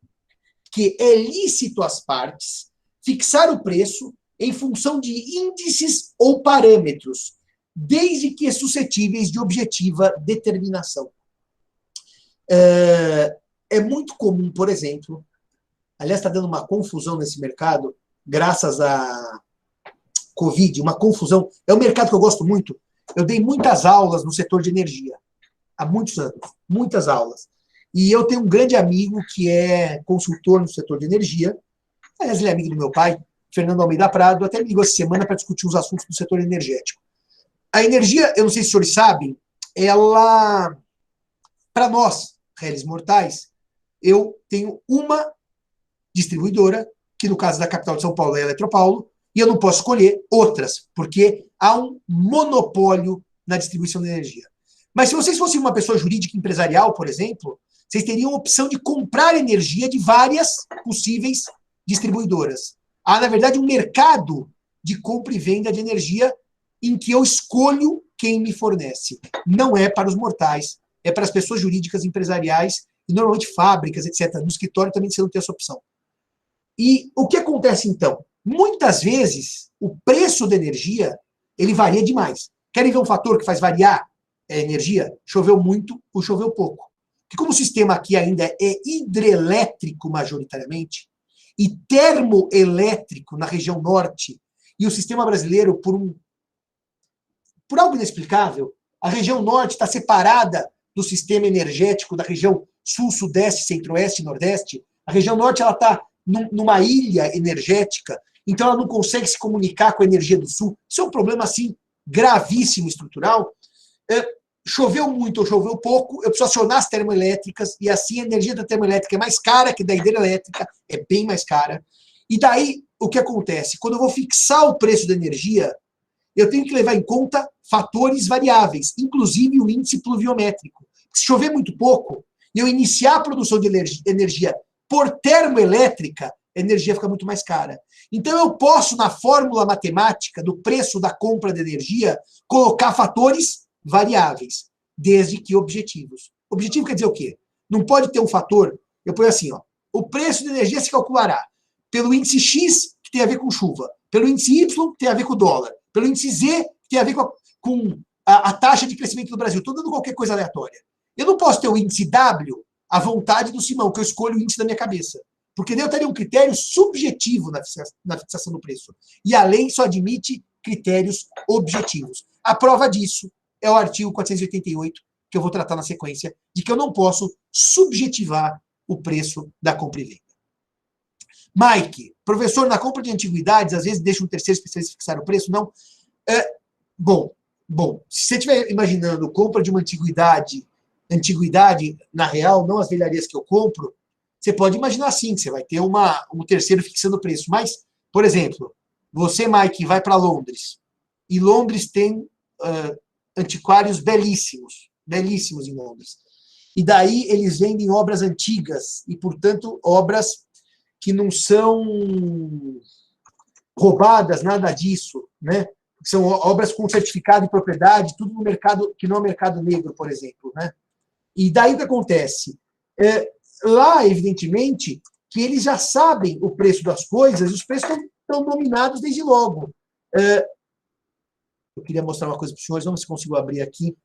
[SPEAKER 1] que é lícito às partes fixar o preço em função de índices ou parâmetros, desde que suscetíveis de objetiva determinação. É muito comum, por exemplo, aliás, está dando uma confusão nesse mercado, graças à Covid, uma confusão. É um mercado que eu gosto muito. Eu dei muitas aulas no setor de energia, há muitos anos, muitas aulas. E eu tenho um grande amigo que é consultor no setor de energia, aliás, ele é amigo do meu pai, Fernando Almeida Prado, até me ligou essa semana para discutir os assuntos do setor energético. A energia, eu não sei se os senhores sabem, ela, para nós, réis mortais, eu tenho uma distribuidora, que no caso da capital de São Paulo é a Eletropaulo, e eu não posso escolher outras, porque há um monopólio na distribuição de energia. Mas se vocês fossem uma pessoa jurídica empresarial, por exemplo, vocês teriam a opção de comprar energia de várias possíveis distribuidoras. Há, na verdade, um mercado de compra e venda de energia em que eu escolho quem me fornece. Não é para os mortais, é para as pessoas jurídicas empresariais e normalmente fábricas, etc. No escritório também você não tem essa opção. E o que acontece, então? Muitas vezes, o preço da energia, ele varia demais. Querem ver um fator que faz variar a energia? Choveu muito ou choveu pouco. Porque como o sistema aqui ainda é hidrelétrico majoritariamente, e termoelétrico na região norte, e o sistema brasileiro, por algo inexplicável, a região norte está separada do sistema energético da região sul, sudeste, centro-oeste e nordeste. A região norte está numa ilha energética, então ela não consegue se comunicar com a energia do sul. Isso é um problema assim gravíssimo estrutural. Choveu muito ou choveu pouco, eu preciso acionar as termoelétricas, e assim a energia da termoelétrica é mais cara que da hidrelétrica, é bem mais cara. E daí, o que acontece? Quando eu vou fixar o preço da energia, eu tenho que levar em conta fatores variáveis, inclusive o índice pluviométrico. Se chover muito pouco, e eu iniciar a produção de energia por termoelétrica, a energia fica muito mais cara. Então, eu posso, na fórmula matemática do preço da compra de energia, colocar fatores variáveis, desde que objetivos. Objetivo quer dizer o quê? Não pode ter um fator, eu ponho assim, ó, o preço de energia se calculará pelo índice X, que tem a ver com chuva, pelo índice Y, que tem a ver com o dólar, pelo índice Z, que tem a ver com a taxa de crescimento do Brasil. Estou dando qualquer coisa aleatória. Eu não posso ter o índice W à vontade do Simão, que eu escolho o índice da minha cabeça. Porque daí eu teria um critério subjetivo na fixação do preço. E a lei só admite critérios objetivos. A prova disso é o artigo 488, que eu vou tratar na sequência, de que eu não posso subjetivar o preço da compra e venda. Mike, professor, na compra de antiguidades, às vezes deixa um terceiro especialista fixar o preço? Não. Bom, se você estiver imaginando compra de uma antiguidade na real, não as velharias que eu compro, você pode imaginar sim, que você vai ter um terceiro fixando o preço. Mas, por exemplo, você, Mike, vai para Londres, e Londres tem antiquários belíssimos em Londres. E daí eles vendem obras antigas, e, portanto, obras que não são roubadas, nada disso, né? São obras com certificado de propriedade, tudo no mercado, que não é o mercado negro, por exemplo, né? E daí o que acontece? Lá, evidentemente, que eles já sabem o preço das coisas, e os preços estão dominados desde logo. Eu queria mostrar uma coisa para os senhores, vamos ver se consigo abrir aqui,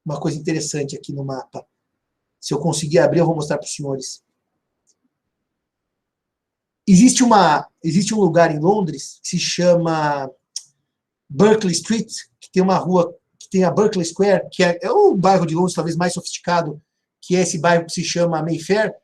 [SPEAKER 1] uma coisa interessante aqui no mapa. Se eu conseguir abrir, eu vou mostrar para os senhores. Existe um lugar em Londres que se chama Berkeley Street, que tem uma rua, que tem a Berkeley Square, que é um bairro de Londres talvez mais sofisticado, que é esse bairro que se chama Mayfair,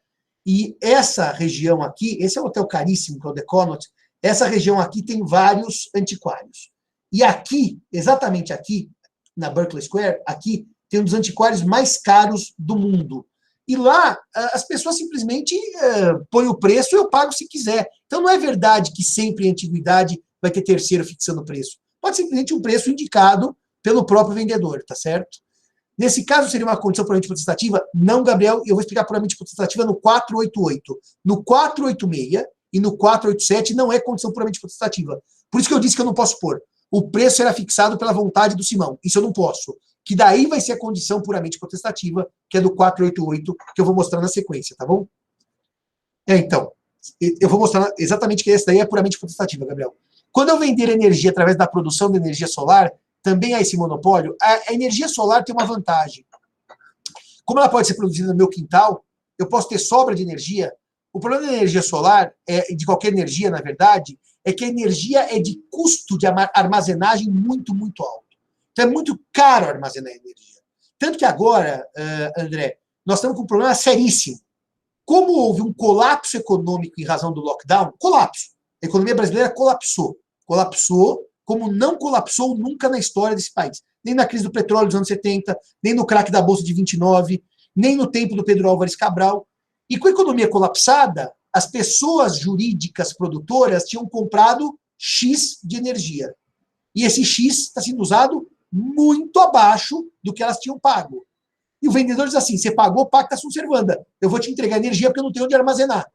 [SPEAKER 1] e essa região aqui, esse é um hotel caríssimo, que é o The Connaught, essa região aqui tem vários antiquários. E aqui, exatamente aqui, na Berkeley Square, aqui tem um dos antiquários mais caros do mundo. E lá, as pessoas simplesmente põem o preço e eu pago se quiser. Então, não é verdade que sempre em antiguidade vai ter terceiro fixando o preço. Pode ser simplesmente um preço indicado pelo próprio vendedor, tá certo? Nesse caso, seria uma condição puramente potestativa? Não, Gabriel, eu vou explicar puramente potestativa no 488. No 486 e no 487 não é condição puramente potestativa. Por isso que eu disse que eu não posso pôr. O preço será fixado pela vontade do Simão. Isso eu não posso. Que daí vai ser a condição puramente potestativa, que é do 488, que eu vou mostrar na sequência, tá bom? Então, eu vou mostrar exatamente que essa daí é puramente potestativa, Gabriel. Quando eu vender energia através da produção de energia solar, também há esse monopólio. A energia solar tem uma vantagem. Como ela pode ser produzida no meu quintal, eu posso ter sobra de energia. O problema da energia solar, de qualquer energia, na verdade, é que a energia é de custo de armazenagem muito, muito alto. Então, é muito caro armazenar energia. Tanto que agora, André, nós estamos com um problema seríssimo. Como houve um colapso econômico em razão do lockdown, colapso. A economia brasileira colapsou. Colapsou como não colapsou nunca na história desse país. Nem na crise do petróleo dos anos 70, nem no craque da Bolsa de 29, nem no tempo do Pedro Álvares Cabral. E com a economia colapsada, as pessoas jurídicas produtoras tinham comprado X de energia. E esse X está sendo usado muito abaixo do que elas tinham pago. E o vendedor diz assim, você pagou, pacta sunt servanda. Eu vou te entregar energia porque eu não tenho onde armazenar.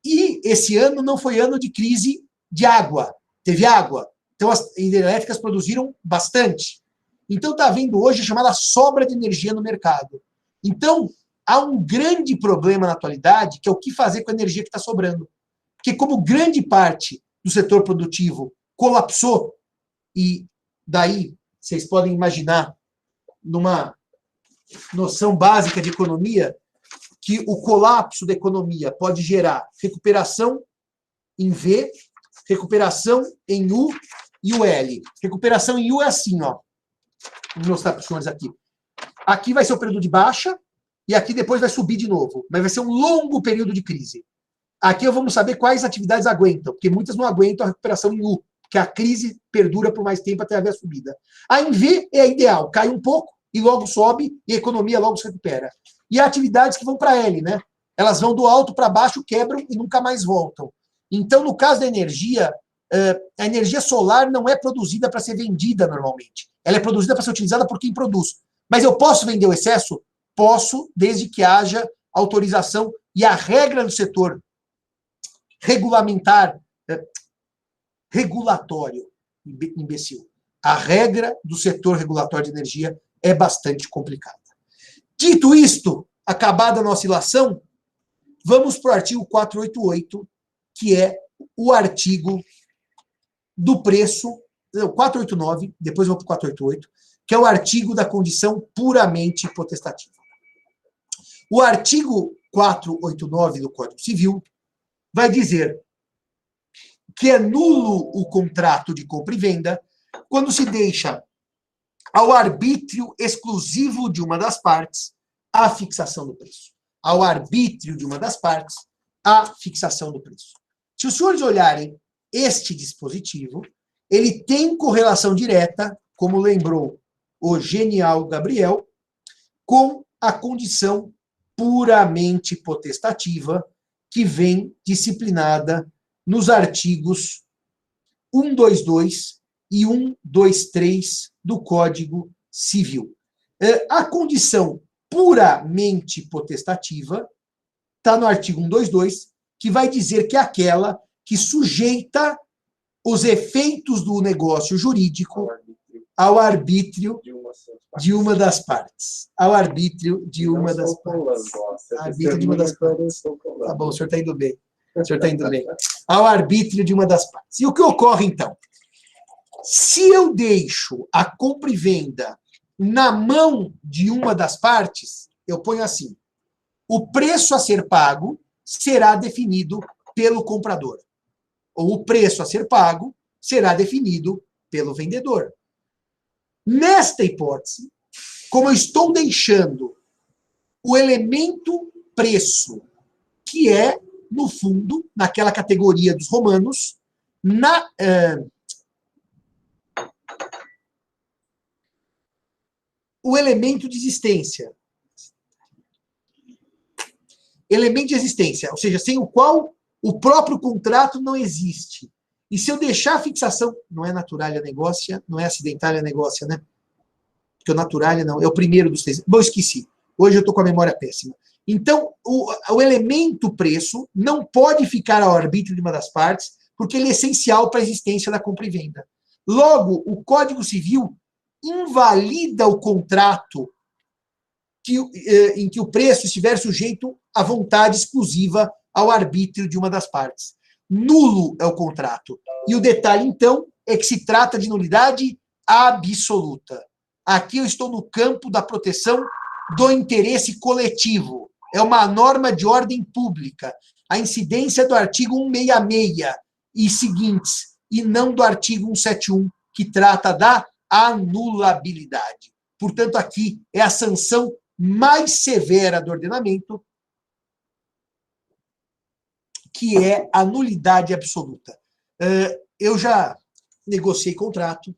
[SPEAKER 1] E esse ano não foi ano de crise de água. Teve água. Então as hidrelétricas produziram bastante. Então está havendo hoje a chamada sobra de energia no mercado. Então há um grande problema na atualidade, que é o que fazer com a energia que está sobrando. Porque como grande parte do setor produtivo colapsou, e daí vocês podem imaginar, numa noção básica de economia, que o colapso da economia pode gerar recuperação em V, recuperação em U e o L. Recuperação em U é assim, ó. Vou mostrar para os senhores aqui. Aqui vai ser o período de baixa e aqui depois vai subir de novo. Mas vai ser um longo período de crise. Aqui vamos saber quais atividades aguentam, porque muitas não aguentam a recuperação em U, que a crise perdura por mais tempo até haver a subida. A em V é a ideal, cai um pouco e logo sobe e a economia logo se recupera. E há atividades que vão para L, né? Elas vão do alto para baixo, quebram e nunca mais voltam. Então, no caso da energia, a energia solar não é produzida para ser vendida normalmente. Ela é produzida para ser utilizada por quem produz. Mas eu posso vender o excesso? Posso, desde que haja autorização e a regra do setor regulamentar, regulatório, imbecil. A regra do setor regulatório de energia é bastante complicada. Dito isto, acabada a nossa ilação, vamos para o artigo 488, que é o artigo do preço, 489, depois eu vou para o 488, que é o artigo da condição puramente potestativa. O artigo 489 do Código Civil vai dizer que é nulo o contrato de compra e venda quando se deixa ao arbítrio exclusivo de uma das partes a fixação do preço. Ao arbítrio de uma das partes a fixação do preço. Se os senhores olharem este dispositivo, ele tem correlação direta, como lembrou o genial Gabriel, com a condição puramente potestativa que vem disciplinada nos artigos 122 e 123 do Código Civil. A condição puramente potestativa está no artigo 122, que vai dizer que é aquela que sujeita os efeitos do negócio jurídico ao arbítrio de uma das partes. Ao arbítrio de uma das partes. Arbítrio de uma das partes. Tá bom, o senhor está indo bem. O senhor está indo bem. Ao arbítrio de uma das partes. E o que ocorre, então? Se eu deixo a compra e venda na mão de uma das partes, eu ponho assim: o preço a ser pago será definido pelo comprador. Ou o preço a ser pago será definido pelo vendedor. Nesta hipótese, como eu estou deixando o elemento preço, que é, no fundo, naquela categoria dos romanos, o elemento de existência. Elemento de existência, ou seja, sem o qual o próprio contrato não existe. E se eu deixar a fixação, não é naturalia negócia, não é acidentália negócia, né? Porque o naturalia não, é o primeiro dos três. Bom, esqueci. Hoje eu estou com a memória péssima. Então, o elemento preço não pode ficar ao arbítrio de uma das partes, porque ele é essencial para a existência da compra e venda. Logo, o Código Civil invalida o contrato em que o preço estiver sujeito à vontade exclusiva ao arbítrio de uma das partes. Nulo é o contrato. E o detalhe, então, é que se trata de nulidade absoluta. Aqui eu estou no campo da proteção do interesse coletivo. É uma norma de ordem pública. A incidência do artigo 166 e seguintes, e não do artigo 171, que trata da anulabilidade. Portanto, aqui é a sanção mais severa do ordenamento, que é a nulidade absoluta. Eu já negociei contrato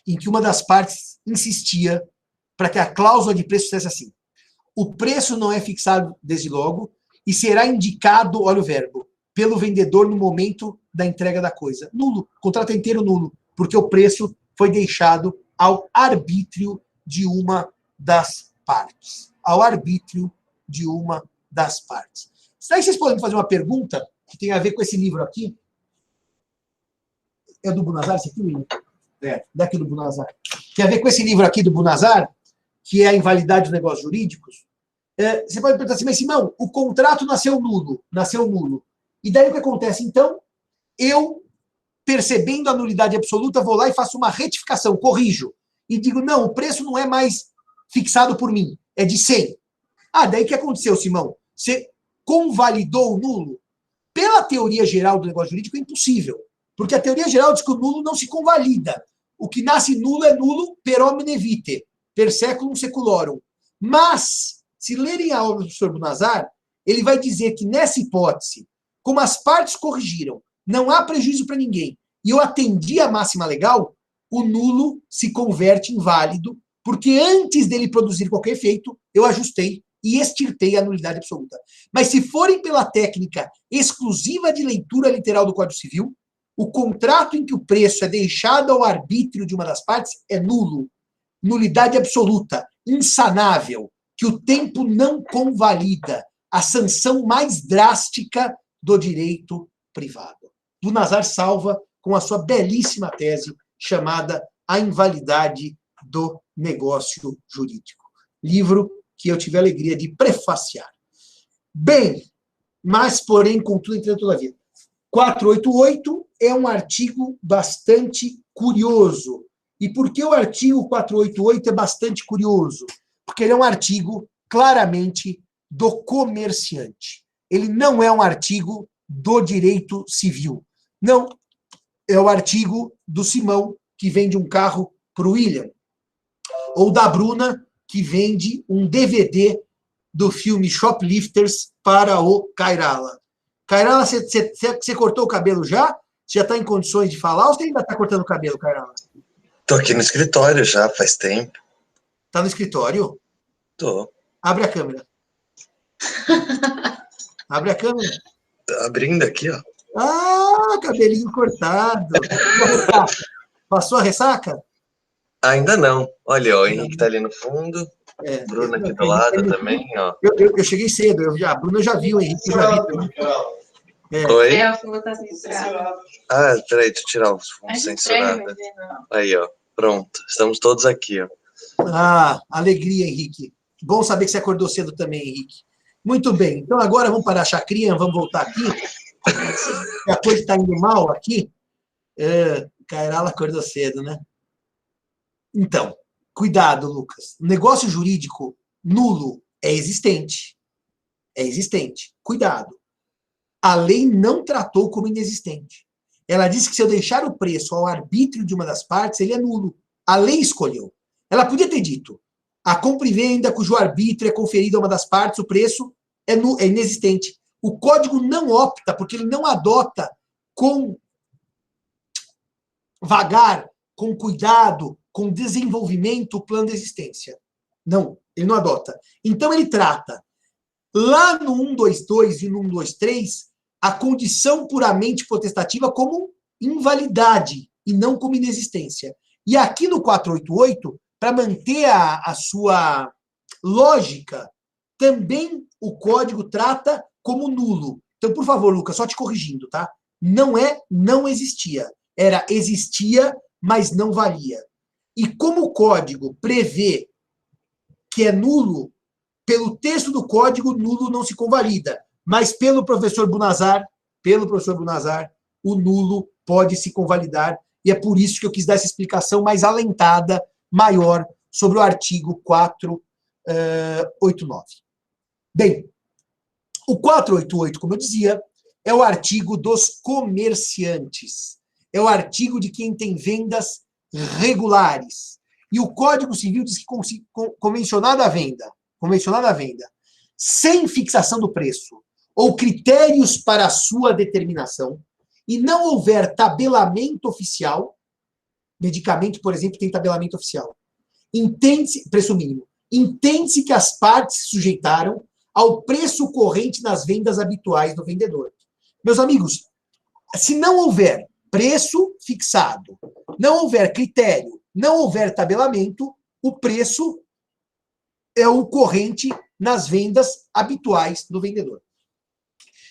[SPEAKER 1] em que uma das partes insistia para que a cláusula de preço fosse assim: o preço não é fixado desde logo e será indicado, olha o verbo, pelo vendedor no momento da entrega da coisa. Nulo, o contrato é inteiro nulo, porque o preço foi deixado ao arbítrio de uma das partes. Ao arbítrio de uma das partes. Aí vocês podem fazer uma pergunta que tem a ver com esse livro aqui. É do Bunazar, esse aqui, William? É, daqui do Bunazar. Tem a ver com esse livro aqui do Bunazar, que é a invalidade dos negócios jurídicos. Você pode perguntar assim, mas Simão, o contrato nasceu nulo. E daí o que acontece? Então, eu, percebendo a nulidade absoluta, vou lá e faço uma retificação, corrijo. E digo, não, o preço não é mais fixado por mim, é de 100. Ah, daí o que aconteceu, Simão? Você convalidou o nulo? Pela teoria geral do negócio jurídico, é impossível. Porque a teoria geral diz que o nulo não se convalida. O que nasce nulo é nulo per omne vitae, per seculum seculorum. Mas, se lerem a obra do professor Bunazar, ele vai dizer que nessa hipótese, como as partes corrigiram, não há prejuízo para ninguém, e eu atendi a máxima legal, o nulo se converte em válido, porque antes dele produzir qualquer efeito, eu ajustei e extirpei a nulidade absoluta. Mas se forem pela técnica exclusiva de leitura literal do Código Civil, o contrato em que o preço é deixado ao arbítrio de uma das partes é nulo. Nulidade absoluta, insanável, que o tempo não convalida, a sanção mais drástica do direito privado. Bunazar salva com a sua belíssima tese chamada A Invalidade do Negócio Jurídico. Livro que eu tive a alegria de prefaciar. Bem, mas, porém, contudo, entretanto, todavia. 488 é um artigo bastante curioso. E por que o artigo 488 é bastante curioso? Porque ele é um artigo claramente do comerciante. Ele não é um artigo do direito civil. Não, é o artigo do Simão, que vende um carro para o William, ou da Bruna, que vende um DVD do filme Shoplifters para o Kairala. Kairala, você cortou o cabelo já? Você já está em condições de falar ou você ainda está cortando o cabelo, Kairala?
[SPEAKER 2] Tô aqui no escritório já, faz tempo.
[SPEAKER 1] Tá no escritório?
[SPEAKER 2] Tô.
[SPEAKER 1] Abre a câmera. Abre a câmera.
[SPEAKER 2] Tô abrindo aqui, ó.
[SPEAKER 1] Ah, cabelinho cortado. Passou a ressaca?
[SPEAKER 2] Ainda não. Olha, ó, o Henrique tá ali no fundo.
[SPEAKER 1] É,
[SPEAKER 2] Bruna aqui do lado também, ó.
[SPEAKER 1] Eu cheguei cedo, a Bruna já viu, o Henrique já viu.
[SPEAKER 2] Oi?
[SPEAKER 3] É, o fundo tá censurado.
[SPEAKER 2] Ah, peraí, deixa eu tirar os fundos censurados. Aí, ó. Pronto. Estamos todos aqui, ó.
[SPEAKER 1] Ah, alegria, Henrique. Bom saber que você acordou cedo também, Henrique. Muito bem. Então agora vamos parar a chacrinha, vamos voltar aqui. A coisa está indo mal aqui. Kairala acordou cedo, né? Então, cuidado, Lucas. O negócio jurídico nulo é existente. É existente. Cuidado. A lei não tratou como inexistente. Ela disse que se eu deixar o preço ao arbítrio de uma das partes, ele é nulo. A lei escolheu. Ela podia ter dito: a compra e venda cujo arbítrio é conferido a uma das partes, o preço é inexistente. O código não opta, porque ele não adota com vagar, com cuidado, com desenvolvimento o plano de existência. Não, ele não adota. Então ele trata, lá no 122 e no 123, a condição puramente potestativa como invalidade e não como inexistência. E aqui no 488, para manter a sua lógica, também o código trata como nulo. Então, por favor, Lucas, só te corrigindo, tá? Não existia. Era existia, mas não valia. E como o código prevê que é nulo, pelo texto do código, nulo não se convalida. Mas pelo professor Bunazar, o nulo pode se convalidar. E é por isso que eu quis dar essa explicação mais alentada, maior, sobre o artigo 489. Bem, o 488, como eu dizia, é o artigo dos comerciantes. É o artigo de quem tem vendas regulares. E o Código Civil diz que convencionada a venda, sem fixação do preço ou critérios para a sua determinação, e não houver tabelamento oficial, medicamento, por exemplo, tem tabelamento oficial, entende-se, preço mínimo, entende-se que as partes se sujeitaram ao preço corrente nas vendas habituais do vendedor. Meus amigos, se não houver preço fixado, não houver critério, não houver tabelamento, o preço é o corrente nas vendas habituais do vendedor.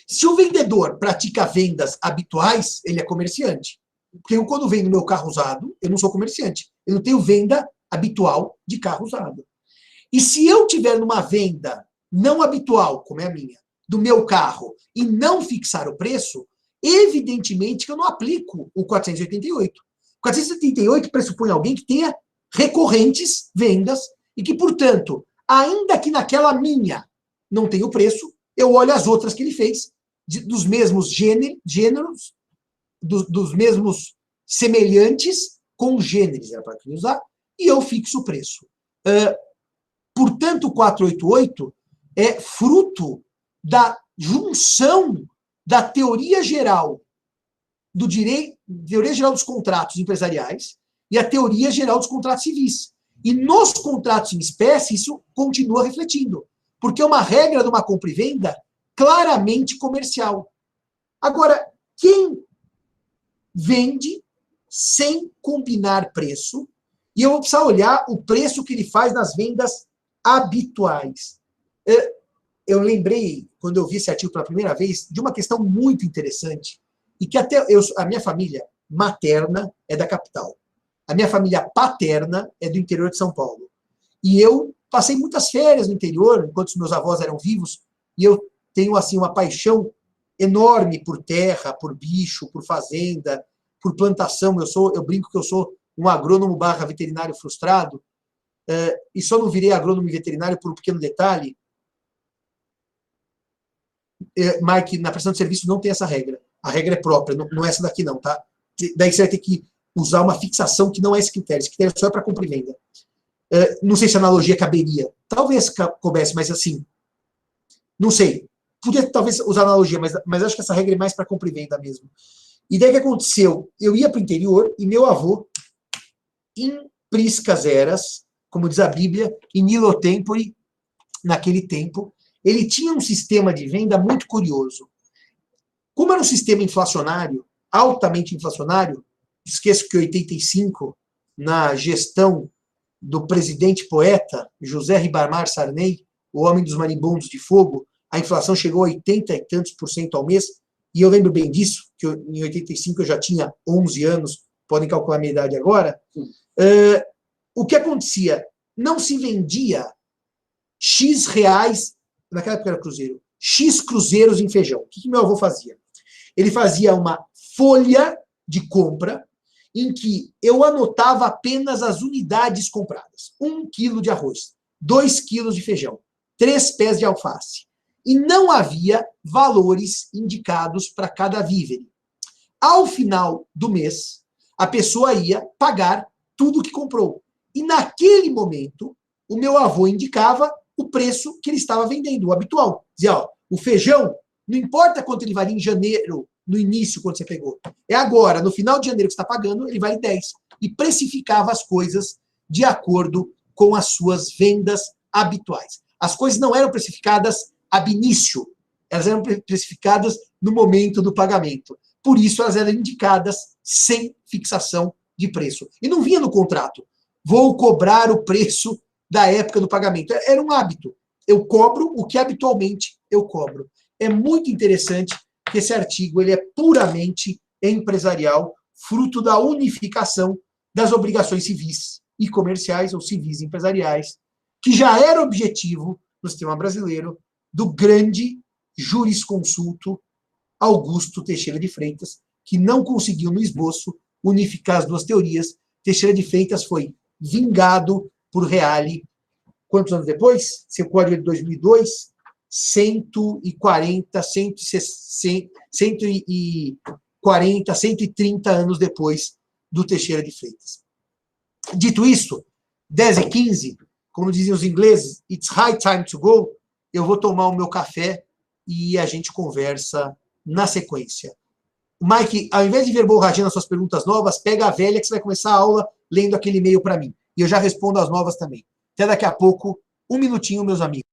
[SPEAKER 1] Se o vendedor pratica vendas habituais, ele é comerciante. Porque eu, quando vendo meu carro usado, eu não sou comerciante. Eu não tenho venda habitual de carro usado. E se eu tiver numa venda não habitual, como é a minha, do meu carro, e não fixar o preço, evidentemente que eu não aplico o 488. O 488 pressupõe alguém que tenha recorrentes vendas e que, portanto, ainda que naquela minha não tem o preço, eu olho as outras que ele fez, dos mesmos gêneros, dos mesmos semelhantes, congêneres, era para usar, e eu fixo o preço. Portanto, o 488 é fruto da junção da teoria geral do direito, teoria geral dos contratos empresariais e a teoria geral dos contratos civis. E nos contratos em espécie, isso continua refletindo, porque é uma regra de uma compra e venda claramente comercial. Agora, quem vende sem combinar preço, e eu vou precisar olhar o preço que ele faz nas vendas habituais. Eu lembrei, quando eu vi esse artigo pela primeira vez, de uma questão muito interessante, e que até a minha família materna é da capital. A minha família paterna é do interior de São Paulo. E eu passei muitas férias no interior, enquanto os meus avós eram vivos, e eu tenho assim uma paixão enorme por terra, por bicho, por fazenda, por plantação. Eu brinco que eu sou um agrônomo / veterinário frustrado, e só não virei agrônomo e veterinário por um pequeno detalhe. Mike, na prestação de serviço não tem essa regra. A regra é própria, não é essa daqui não, tá? Daí você vai ter que usar uma fixação que não é esse critério. Esse critério só é para compra e venda. Não sei se a analogia caberia. Talvez coubesse, mas assim, não sei. Podia talvez usar analogia, mas acho que essa regra é mais para compra e venda mesmo. E daí o que aconteceu? Eu ia para o interior e meu avô, em priscas eras, como diz a Bíblia, in illo tempore, naquele tempo, ele tinha um sistema de venda muito curioso. Como era um sistema inflacionário, altamente inflacionário, esqueço que em 85, na gestão do presidente poeta José Ribamar Sarney, o homem dos marimbondos de fogo, a inflação chegou a 80 e tantos % ao mês, e eu lembro bem disso, que em 85 eu já tinha 11 anos, podem calcular a minha idade agora. O que acontecia? Não se vendia X reais, naquela época era cruzeiro, X cruzeiros em feijão. O que meu avô fazia? Ele fazia uma folha de compra em que eu anotava apenas as unidades compradas. 1 quilo de arroz, 2 quilos de feijão, 3 pés de alface. E não havia valores indicados para cada vívere. Ao final do mês, a pessoa ia pagar tudo que comprou. E naquele momento, o meu avô indicava o preço que ele estava vendendo, o habitual. Dizia, ó, o feijão, não importa quanto ele valia em janeiro, no início, quando você pegou. É agora, no final de janeiro que você está pagando, ele vale 10. E precificava as coisas de acordo com as suas vendas habituais. As coisas não eram precificadas ab início, elas eram precificadas no momento do pagamento. Por isso, elas eram indicadas sem fixação de preço. E não vinha no contrato. Vou cobrar o preço da época do pagamento. Era um hábito. Eu cobro o que habitualmente eu cobro. É muito interessante que esse artigo ele é puramente empresarial, fruto da unificação das obrigações civis e comerciais, ou civis e empresariais, que já era objetivo no sistema brasileiro do grande jurisconsulto Augusto Teixeira de Freitas, que não conseguiu no esboço unificar as duas teorias. Teixeira de Freitas foi vingado por Reale. Quantos anos depois? Seu código é de 2002, 140, 130 anos depois do Teixeira de Freitas. Dito isso, 10h15, como diziam os ingleses, it's high time to go, eu vou tomar o meu café e a gente conversa na sequência. Mike, ao invés de verborragiando as suas perguntas novas, pega a velha que você vai começar a aula lendo aquele e-mail para mim. E eu já respondo as novas também. Até daqui a pouco, 1 minutinho, meus amigos.